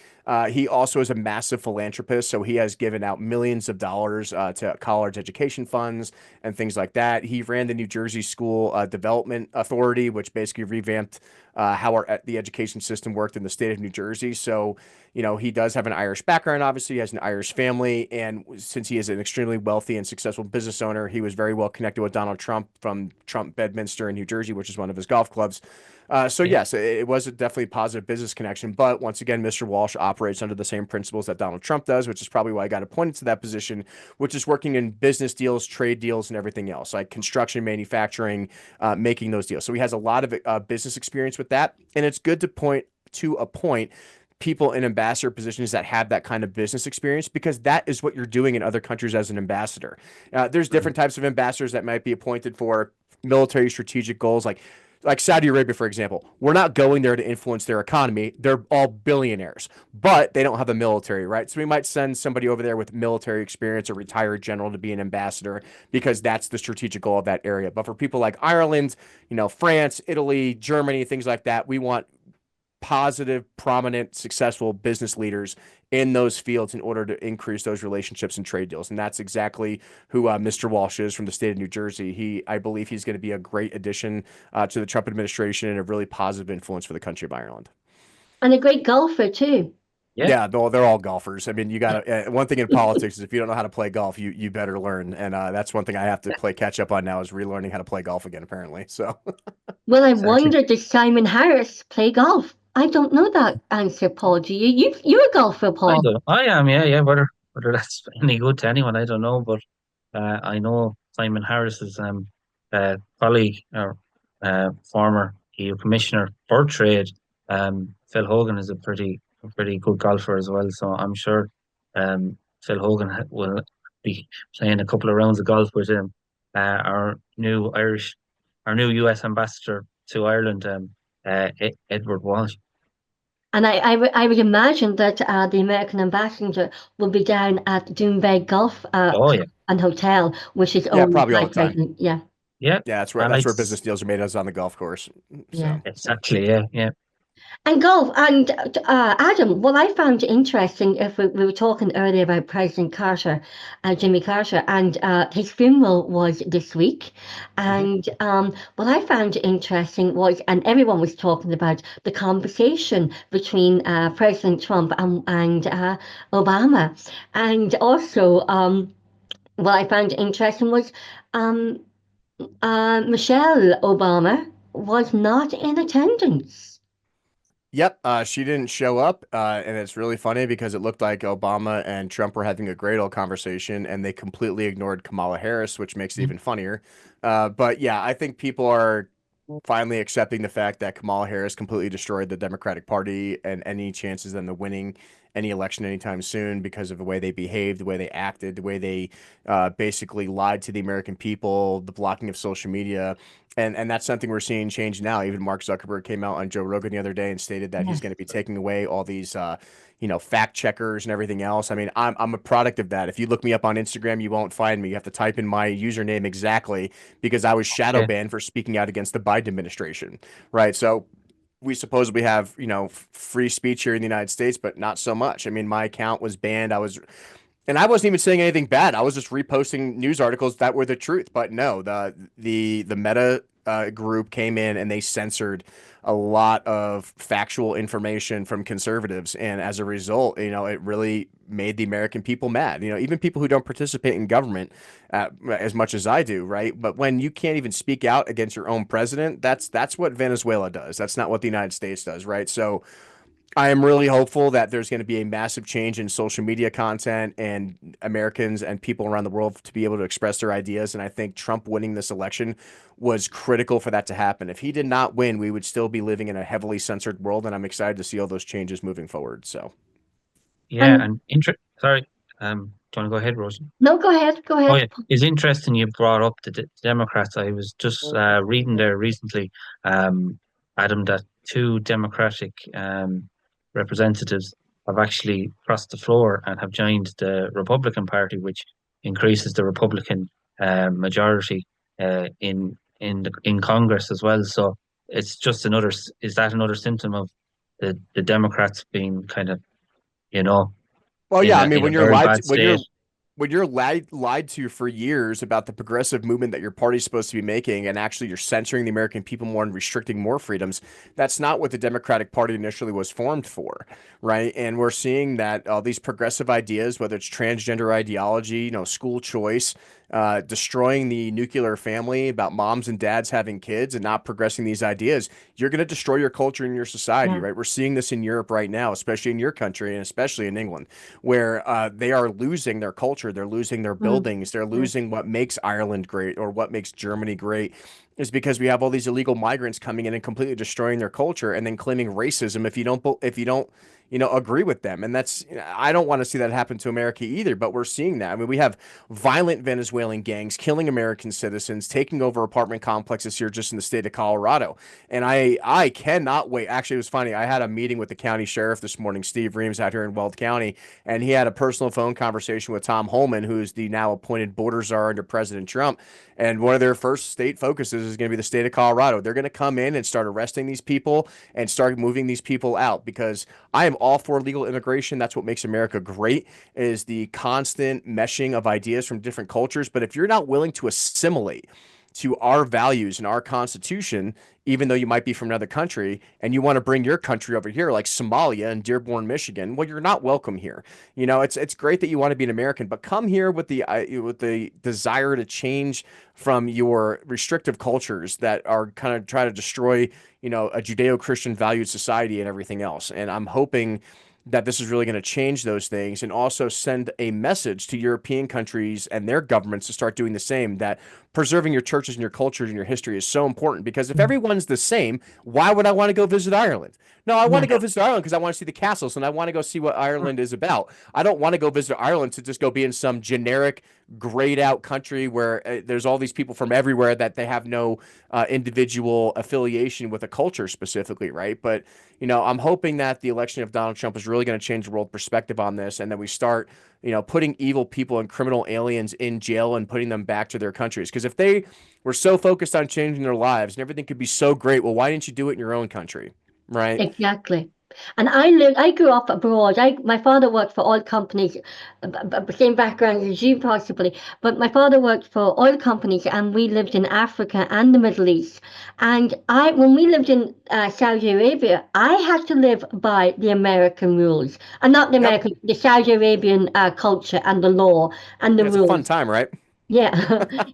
He also is a massive philanthropist. So he has given out millions of dollars to college education funds and things like that. He ran the New Jersey School Development Authority, which basically revamped how the education system worked in the state of New Jersey. So, you know, he does have an Irish background. Obviously, he has an Irish family. And since he is an extremely wealthy and successful business owner, he was very well connected with Donald Trump from Trump Bedminster in New Jersey, which is one of his golf clubs. So yes, it was a definitely positive business connection. But once again, Mr. Walsh operates under the same principles that Donald Trump does, which is probably why I got appointed to that position, which is working in business deals, trade deals, and everything else, like construction, manufacturing, making those deals. So he has a lot of business experience with that. And it's good to appoint people in ambassador positions that have that kind of business experience, because that is what you're doing in other countries as an ambassador. There's different types of ambassadors that might be appointed for military strategic goals, like Saudi Arabia, for example. We're not going there to influence their economy. They're all billionaires, but they don't have a military, right? So we might send somebody over there with military experience, a retired general, to be an ambassador, because that's the strategic goal of that area. But for people like Ireland, you know, France, Italy, Germany, things like that, we want positive, prominent, successful business leaders in those fields in order to increase those relationships and trade deals. And that's exactly who Mr. Walsh is from the state of New Jersey. I believe he's going to be a great addition to the Trump administration and a really positive influence for the country of Ireland. And a great golfer too. Yeah, they're all golfers. I mean, you got to, one thing in politics is if you don't know how to play golf, you better learn. And that's one thing I have to play catch up on now, is relearning how to play golf again, apparently. So, Well, I Exactly. wonder, does Simon Harris play golf? I don't know that answer, Paul. Do you? You're a golfer, Paul. I am, yeah. Whether that's any good to anyone, I don't know. But I know Simon Harris's colleague, or former EU commissioner for trade, Phil Hogan, is a pretty good golfer as well. So I'm sure Phil Hogan will be playing a couple of rounds of golf with our new US ambassador to Ireland, Edward Walsh. And I would imagine that the American ambassador will be down at Doonbeg Golf Oh yeah, and Hotel, which is yeah, owned probably by all the time. President. Yeah, yeah. Yeah, And that's where business deals are made, as on the golf course. yeah. So, exactly, yeah. And golf. And Adam, what I found interesting, if we were talking earlier about President Carter, Jimmy Carter, and his funeral was this week. And what I found interesting was, and everyone was talking about the conversation between President Trump and Obama. And also, what I found interesting was Michelle Obama was not in attendance. yep, she didn't show up, and it's really funny because it looked like Obama and Trump were having a great old conversation, and they completely ignored Kamala Harris, which makes it even funnier. But yeah, I think people are finally accepting the fact that Kamala Harris completely destroyed the Democratic Party and any chances of them winning any election anytime soon, because of the way they behaved, the way they acted, the way they basically lied to the American people, the blocking of social media. And that's something we're seeing change now. Even Mark Zuckerberg came out on Joe Rogan the other day and stated that he's going to be taking away all these fact checkers and everything else. I mean, I'm a product of that. If you look me up on Instagram, you won't find me. You have to type in my username exactly, because I was shadow banned for speaking out against the Biden administration, right? So we supposedly have, free speech here in the United States, but not so much. I mean, my account was banned. And I wasn't even saying anything bad. I was just reposting news articles that were the truth. But no, the Meta group came in and they censored a lot of factual information from conservatives, and as a result, it really made the American people mad. Even people who don't participate in government as much as I do, right? But when you can't even speak out against your own president, that's what Venezuela does. That's not what the United States does, right? So I am really hopeful that there's going to be a massive change in social media content and Americans and people around the world to be able to express their ideas. And I think Trump winning this election was critical for that to happen. If he did not win, we would still be living in a heavily censored world. And I'm excited to see all those changes moving forward. So, Yeah, And and sorry, do you want to go ahead, Rose? no, go ahead, go Oh ahead. yeah, it's interesting you brought up the Democrats. I was just reading there recently, um, Adam, that two Democratic representatives have actually crossed the floor and have joined the Republican Party, which increases the Republican majority in Congress as well. So it's just is that another symptom of the Democrats being kind of, you know, well, yeah, I mean, in a very bad state? when you're lied to for years about the progressive movement that your party's supposed to be making, and actually you're censoring the American people more and restricting more freedoms, that's not what the Democratic Party initially was formed for, right? And we're seeing that these progressive ideas, whether it's transgender ideology, school choice, destroying the nuclear family, about moms and dads having kids and not progressing these ideas, you're going to destroy your culture and your society, Yeah. right? We're seeing this in Europe right now, especially in your country and especially in England, where they are losing their culture, they're losing their Mm, buildings, they're mm, losing what makes Ireland great or what makes Germany great. Is because we have all these illegal migrants coming in and completely destroying their culture and then claiming racism if you don't agree with them. And that's, I don't want to see that happen to America either, but we're seeing that. I mean, we have violent Venezuelan gangs killing American citizens, taking over apartment complexes here just in the state of Colorado. And I cannot wait. Actually, it was funny. I had a meeting with the county sheriff this morning, Steve Reams, out here in Weld County, and he had a personal phone conversation with Tom Holman, who's the now appointed border czar under President Trump. And one of their first state focuses is going to be the state of Colorado. They're going to come in and start arresting these people and start moving these people out, because I am all for legal immigration. That's what makes America great, is the constant meshing of ideas from different cultures. But if you're not willing to assimilate to our values and our constitution, even though you might be from another country, and you want to bring your country over here, like Somalia and Dearborn, Michigan, well, you're not welcome here. It's great that you want to be an American, but come here with the desire to change from your restrictive cultures that are kind of try to destroy, a Judeo-Christian valued society and everything else. And I'm hoping that this is really going to change those things and also send a message to European countries and their governments to start doing the same, that preserving your churches and your cultures and your history is so important. Because if mm. everyone's the same, why would I want to go visit Ireland? No, I want Yeah. to go visit Ireland because I want to see the castles and I want to go see what Ireland is about. I don't want to go visit Ireland to just go be in some generic, grayed out country where there's all these people from everywhere that they have no individual affiliation with a culture specifically, right? But I'm hoping that the election of Donald Trump is really going to change the world perspective on this, and that we start, putting evil people and criminal aliens in jail and putting them back to their countries. Because if they were so focused on changing their lives and everything could be so great, well, why didn't you do it in your own country, right? Exactly. And I grew up abroad. My father worked for oil companies, same background as you possibly, but my father worked for oil companies, and we lived in Africa and the Middle East. And when we lived in Saudi Arabia, I had to live by the American rules, and not the Yep. American, the Saudi Arabian culture and the law and the Yeah, it's a fun rules. time, right? Yeah,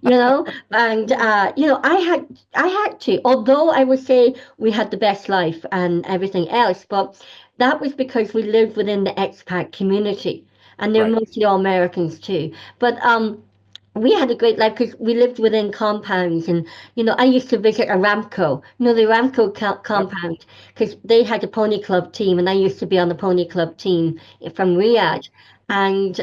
and I had to, although I would say we had the best life and everything else, but that was because we lived within the expat community, and they're Right. mostly all Americans too. But we had a great life because we lived within compounds, and I used to visit Aramco, the Aramco Yep. compound, because they had a pony club team, and I used to be on the pony club team from Riyadh. And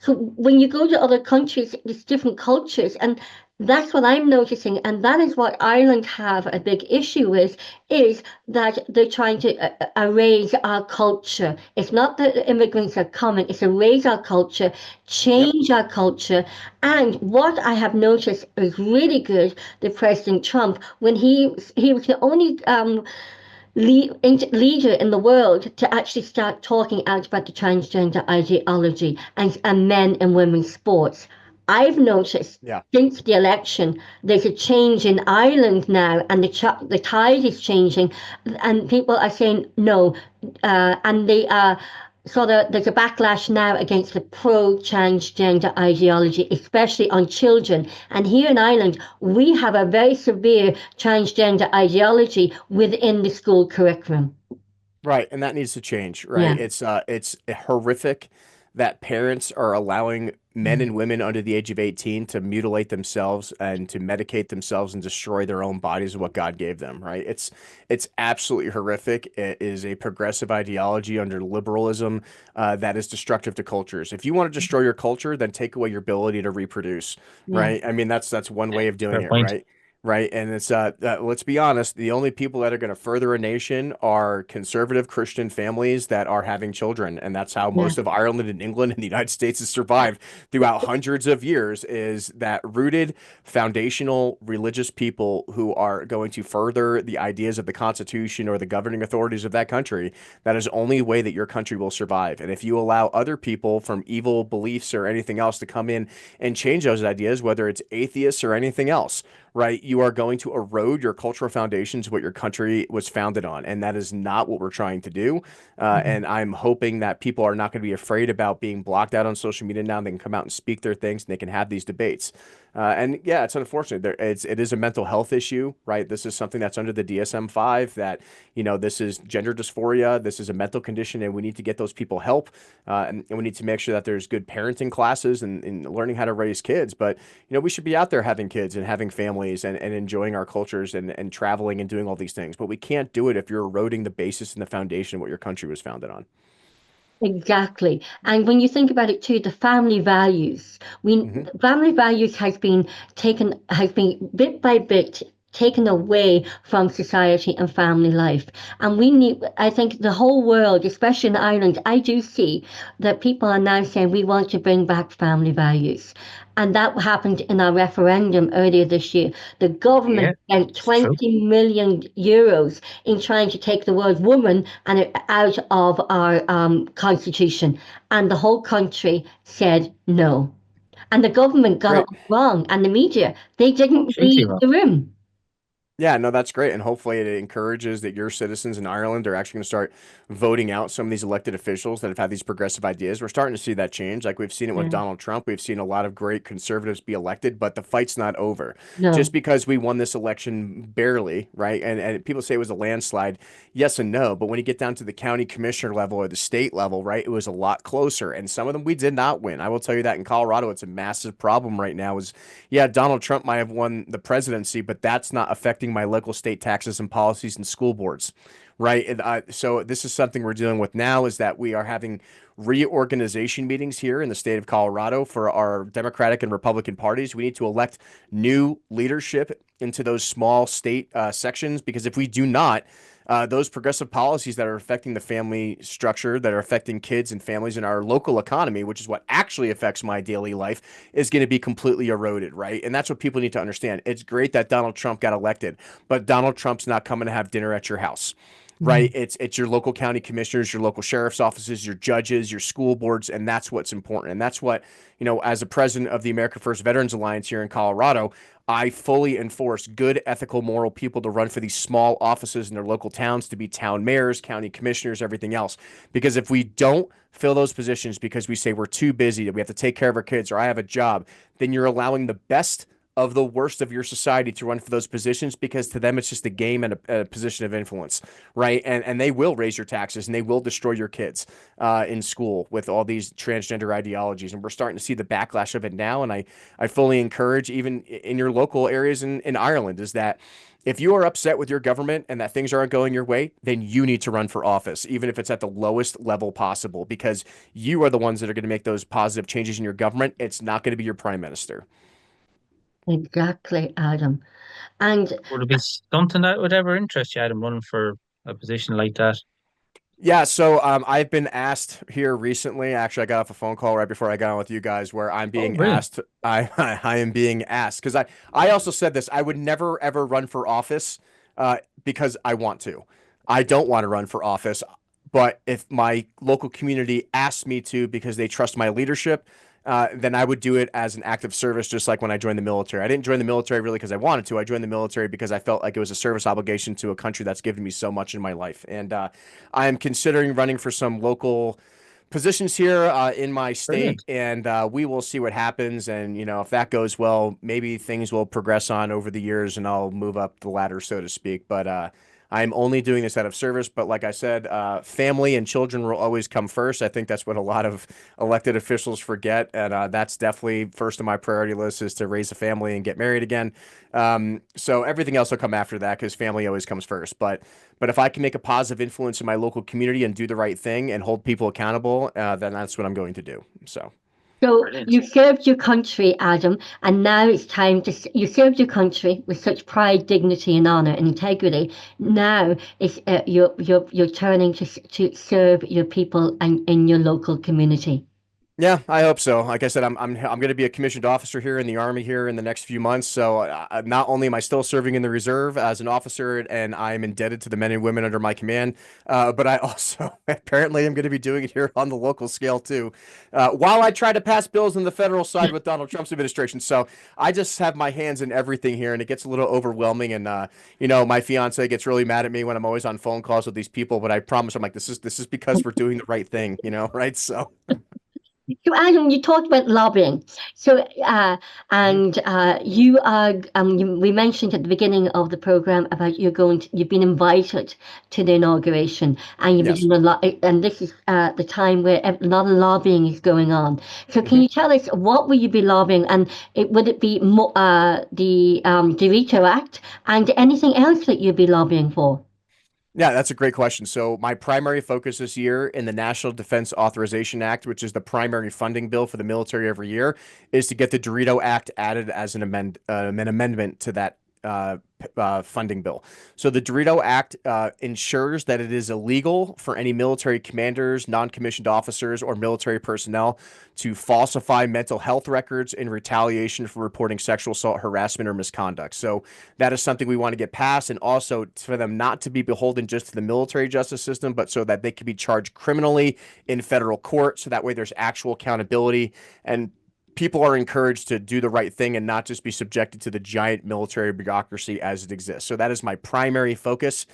so when you go to other countries, there's different cultures, and that's what I'm noticing, and that is what Ireland have a big issue with, is that they're trying to erase our culture. It's not that the immigrants are coming; it's erase our culture, Yep. change our culture. And what I have noticed is really good, the President Trump, when he was the only leader in the world to actually start talking out about the transgender ideology and men and women's sports. I've noticed Yeah. since the election, there's a change in Ireland now, and the tide is changing, and people are saying no, and they are sort of there's a backlash now against the pro-transgender ideology, especially on children. And here in Ireland, we have a very severe transgender ideology within the school curriculum. Right, and that needs to change, Yeah. right? It's horrific that parents are allowing men and women under the age of 18 to mutilate themselves and to medicate themselves and destroy their own bodies of what God gave them, right? It's absolutely horrific. It is a progressive ideology under liberalism that is destructive to cultures. If you want to destroy your culture, then take away your ability to reproduce, Yeah. right? I mean, that's one way of doing Fair it, point. right? Right. And it's let's be honest, the only people that are going to further a nation are conservative Christian families that are having children. And that's how Yeah. most of Ireland and England and the United States has survived throughout hundreds of years, is that rooted foundational religious people who are going to further the ideas of the Constitution or the governing authorities of that country. That is the only way that your country will survive. And if you allow other people from evil beliefs or anything else to come in and change those ideas, whether it's atheists or anything else, right, you are going to erode your cultural foundations, what your country was founded on. And that is not what we're trying to do. Mhm. And I'm hoping that people are not going to be afraid about being blocked out on social media now. They can come out and speak their things and they can have these debates. And yeah, it's unfortunate. It is a mental health issue, right? This is something that's under the DSM-5 that, this is gender dysphoria. This is a mental condition, and we need to get those people help. And we need to make sure that there's good parenting classes and learning how to raise kids. But, we should be out there having kids and having families and enjoying our cultures and traveling and doing all these things. But we can't do it if you're eroding the basis and the foundation of what your country was founded on. Exactly. And when you think about it too, the family values, Hmm. family values has been bit by bit taken away from society and family life. And I think the whole world, especially in Ireland, I do see that people are now saying we want to bring back family values. And that happened in our referendum earlier this year. The Yeah, government spent it's true. 20 million euros in trying to take the word woman and it out of our constitution. And the whole country said no. And the government got it Great. wrong. And the media, they didn't Completely read wrong. the room. Yeah, no, that's great. And hopefully it encourages that your citizens in Ireland are actually going to start voting out some of these elected officials that have had these progressive ideas. We're starting to see that change. Like we've seen it with Yeah. Donald Trump. We've seen a lot of great conservatives be elected, but the fight's not over. Just No. because we won this election barely, right? And people say it was a landslide. Yes and no. But when you get down to the county commissioner level or the state level, right, it was a lot closer. And some of them we did not win. I will tell you that in Colorado, it's a massive problem right now. Is yeah, Donald Trump might have won the presidency, but that's not affecting my local state taxes and policies and school boards, right? And so this is something we're dealing with now, is that we are having reorganization meetings here in the state of Colorado for our Democratic and Republican parties. We need to elect new leadership into those small state sections, because if we do not, those progressive policies that are affecting the family structure, that are affecting kids and families in our local economy, which is what actually affects my daily life, is going to be completely eroded, right? And that's what people need to understand. It's great that Donald Trump got elected, but Donald Trump's not coming to have dinner at your house. Right. Mm. It's your local county commissioners, your local sheriff's offices, your judges, your school boards, and that's what's important. And that's what, as a president of the America First Veterans Alliance here in Colorado, I fully enforce good, ethical, moral people to run for these small offices in their local towns, to be town mayors, county commissioners, everything else. Because if we don't fill those positions because we say we're too busy, that we have to take care of our kids, or I have a job, then you're allowing the best of the worst of your society to run for those positions, because to them it's just a game and a position of influence, right? And they will raise your taxes and they will destroy your kids in school with all these transgender ideologies. And we're starting to see the backlash of it now. And I fully encourage, even in your local areas in Ireland, is that if you are upset with your government and that things aren't going your way, then you need to run for office, even if it's at the lowest level possible, because you are the ones that are going to make those positive changes in your government. It's not going to be your prime minister. Exactly, Adam. And Would it be something that would ever interest you, Adam, running for a position like that? Yeah, so I've been asked here recently. Actually, I got off a phone call right before I got on with you guys, where I'm Oh, being brilliant. asked. I am being asked because I also said this. I would never ever run for office because I want to. I don't want to run for office, but if my local community asks me to because they trust my leadership, then I would do it as an act of service, just like when I joined the military. I didn't join the military really because I wanted to. I joined the military because I felt like it was a service obligation to a country that's given me so much in my life. And I am considering running for some local positions here in my state, Brilliant. and we will see what happens. And if that goes well, maybe things will progress on over the years, and I'll move up the ladder, so to speak. But I'm only doing this out of service. But like I said, family and children will always come first. I think that's what a lot of elected officials forget. And that's definitely first on my priority list, is to raise a family and get married again. So everything else will come after that, because family always comes first. But if I can make a positive influence in my local community and do the right thing and hold people accountable, then that's what I'm going to do. So. So Brilliant. you served your country, Adam, and now it's time to. You served your country with such pride, dignity, and honor and integrity. Now it's you're turning to serve your people and in your local community. Yeah, I hope so. Like I said, I'm going to be a commissioned officer here in the Army here in the next few months. So not only am I still serving in the reserve as an officer, and I'm indebted to the men and women under my command, but I also apparently am going to be doing it here on the local scale too, while I try to pass bills on the federal side with Donald Trump's administration. So I just have my hands in everything here, and it gets a little overwhelming. And my fiance gets really mad at me when I'm always on phone calls with these people. But I promise, I'm like, this is because we're doing the right thing, right? So. So, Adam, you talked about lobbying. So, Mhm. and you are, we mentioned at the beginning of the program about you've been invited to the inauguration, and you've been Yes. doing a lot, and this is the time where a lot of lobbying is going on. So, can Mhm. you tell us what will you be lobbying, and would it be the DeRito Act and anything else that you'd be lobbying for? Yeah, that's a great question. So, my primary focus this year in the National Defense Authorization Act, which is the primary funding bill for the military every year, is to get the DeRito Act added as an amendment to that funding bill. So, the DeRito Act ensures that it is illegal for any military commanders, non-commissioned officers, or military personnel to falsify mental health records in retaliation for reporting sexual assault, harassment, or misconduct. So, that is something we want to get past, and also for them not to be beholden just to the military justice system, but so that they can be charged criminally in federal court. So that way there's actual accountability, and people are encouraged to do the right thing and not just be subjected to the giant military bureaucracy as it exists. So that is my primary focus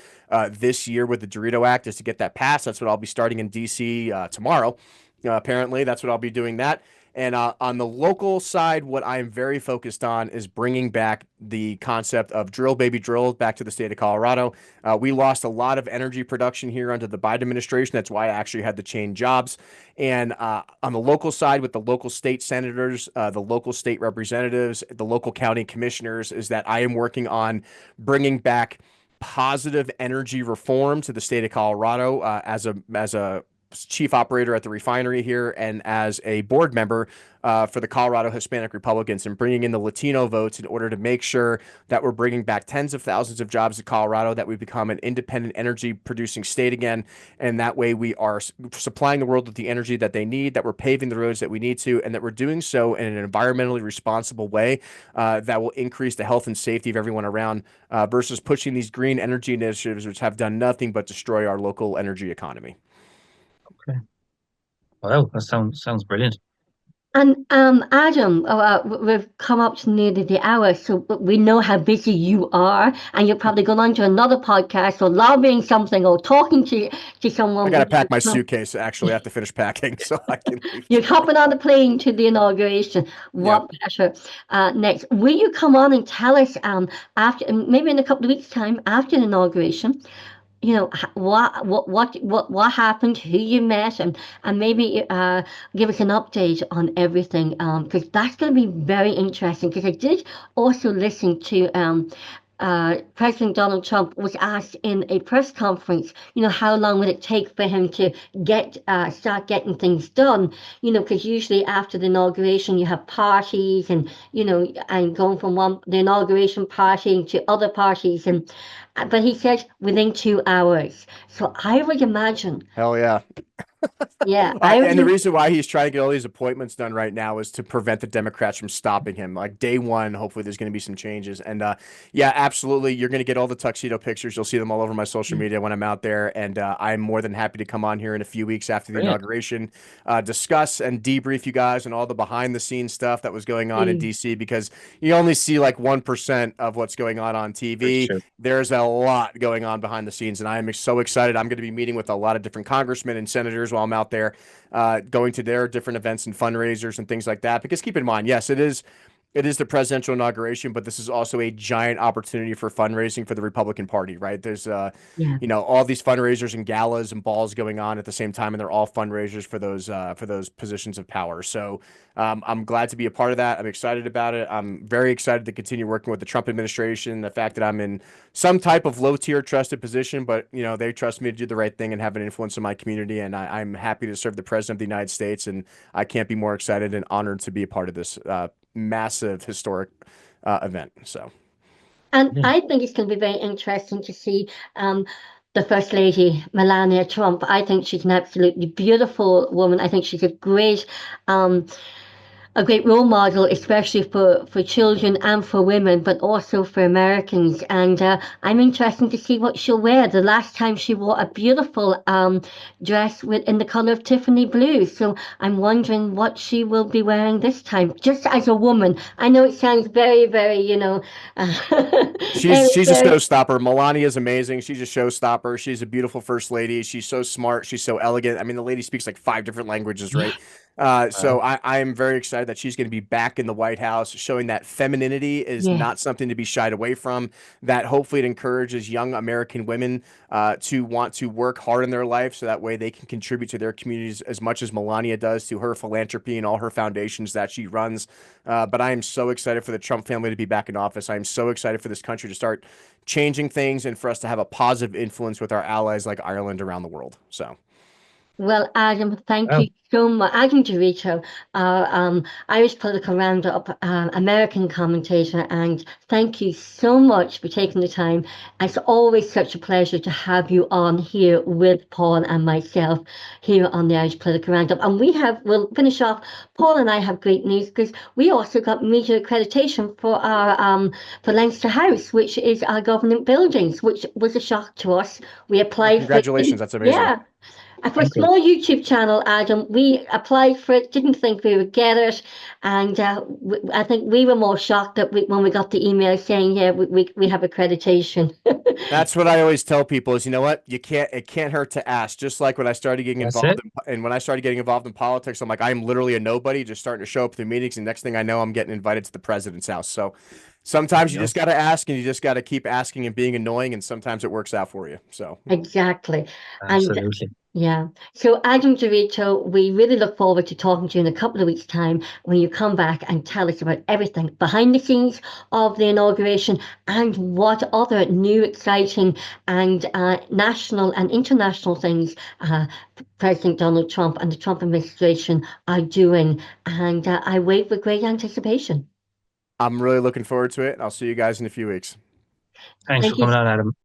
this year with the DeRito Act, is to get that passed. That's what I'll be starting in DC tomorrow. Apparently, that's what I'll be doing that. And on the local side, what I'm very focused on is bringing back the concept of drill, baby, drill back to the state of Colorado. We lost a lot of energy production here under the Biden administration. That's why I actually had to change jobs. And on the local side, with the local state senators, the local state representatives, the local county commissioners, is that I am working on bringing back positive energy reform to the state of Colorado as a chief operator at the refinery here, and as a board member for the Colorado Hispanic Republicans, and bringing in the Latino votes in order to make sure that we're bringing back tens of thousands of jobs to Colorado, that we become an independent energy producing state again. And that way we are supplying the world with the energy that they need, that we're paving the roads that we need to, and that we're doing so in an environmentally responsible way that will increase the health and safety of everyone around, versus pushing these green energy initiatives, which have done nothing but destroy our local energy economy. Okay. Wow, that sounds brilliant. And Adam, we've come up to nearly the hour, so we know how busy you are, and you're probably going on to another podcast or lobbying something or talking to I someone. got to pack my suitcase. Actually, I have to finish packing so I can leave You're tomorrow. hopping on the plane to the inauguration. Yep. What better? Next, will you come on and tell us after maybe in a couple of weeks' time after the inauguration? What happened, who you met, and maybe give us an update on everything, because that's going to be very interesting. Because I did also listen to President Donald Trump was asked in a press conference, how long would it take for him to start getting things done? Because usually after the inauguration you have parties, and going from the inauguration party to other parties, and but he said within 2 hours. So I would imagine, Hell yeah. yeah, I And the would. reason why he's trying to get all these appointments done right now is to prevent the Democrats from stopping him. Like day one, hopefully there's going to be some changes. And yeah, absolutely. You're going to get all the tuxedo pictures. You'll see them all over my social media when I'm out there. And I'm more than happy to come on here in a few weeks after the Brilliant. inauguration, discuss and debrief you guys and all the behind the scenes stuff that was going on in Mm. DC, because you only see like 1% of what's going on For TV. sure. There's a lot going on behind the scenes, and I am so excited. I'm going to be meeting with a lot of different congressmen and senators while I'm out there, going to their different events and fundraisers and things like that. Because keep in mind, yes, it is It is the presidential inauguration, but this is also a giant opportunity for fundraising for the Republican Party, right? There's, Yeah. all these fundraisers and galas and balls going on at the same time, and they're all fundraisers for those positions of power. So I'm glad to be a part of that. I'm excited about it. I'm very excited to continue working with the Trump administration. The fact that I'm in some type of low tier trusted position, but they trust me to do the right thing and have an influence in my community. And I'm happy to serve the president of the United States, and I can't be more excited and honored to be a part of this massive historic event. So, And Yeah. I think it's going to be very interesting to see the First Lady, Melania Trump. I think she's an absolutely beautiful woman. I think she's um, a great role model, especially for children and for women, but also for Americans. And I'm interested to see what she'll wear. The last time she wore a beautiful dress in the color of Tiffany blue. So I'm wondering what she will be wearing this time, just as a woman. I know it sounds very, very, She's very, she's a very, showstopper. Melania is amazing. She's a showstopper. She's a beautiful first lady. She's so smart. She's so elegant. I mean, the lady speaks like 5 different languages, right? So I am very excited that she's going to be back in the White House, showing that femininity is yeah. not something to be shied away from. That hopefully it encourages young American women to want to work hard in their life, so that way they can contribute to their communities as much as Melania does to her philanthropy and all her foundations that she runs. But I am so excited for the Trump family to be back in office. I am so excited for this country to start changing things and for us to have a positive influence with our allies like Ireland around the world. So Well, Adam, thank Wow. you so much. Adam DeRito, our Irish political roundup American commentator, and thank you so much for taking the time. It's always such a pleasure to have you on here with Paul and myself here on the Irish political roundup. And we'll finish off. Paul and I have great news because we also got media accreditation for our for Leinster House, which is our government buildings, which was a shock to us. We applied for congratulations. That's amazing. yeah. And for a Thank you. small YouTube channel, Adam, we applied for it, didn't think we would get it. And I think we were more shocked that when we got the email saying, yeah, we have accreditation. That's what I always tell people is, what? It can't hurt to ask. Just like when I started getting That's involved it. and when I started getting involved in politics, I'm like, I'm literally a nobody, just starting to show up to meetings. And next thing I know, I'm getting invited to the president's house. So sometimes you You know, just got to ask, and you just got to keep asking and being annoying. And sometimes it works out for you. So Exactly. And absolutely. yeah. So, Adam DeRito, we really look forward to talking to you in a couple of weeks' time when you come back and tell us about everything behind the scenes of the inauguration and what other new, exciting, and national and international things President Donald Trump and the Trump administration are doing. And I wait with great anticipation. I'm really looking forward to it. I'll see you guys in a few weeks. Thanks Thank for you. coming on, Adam.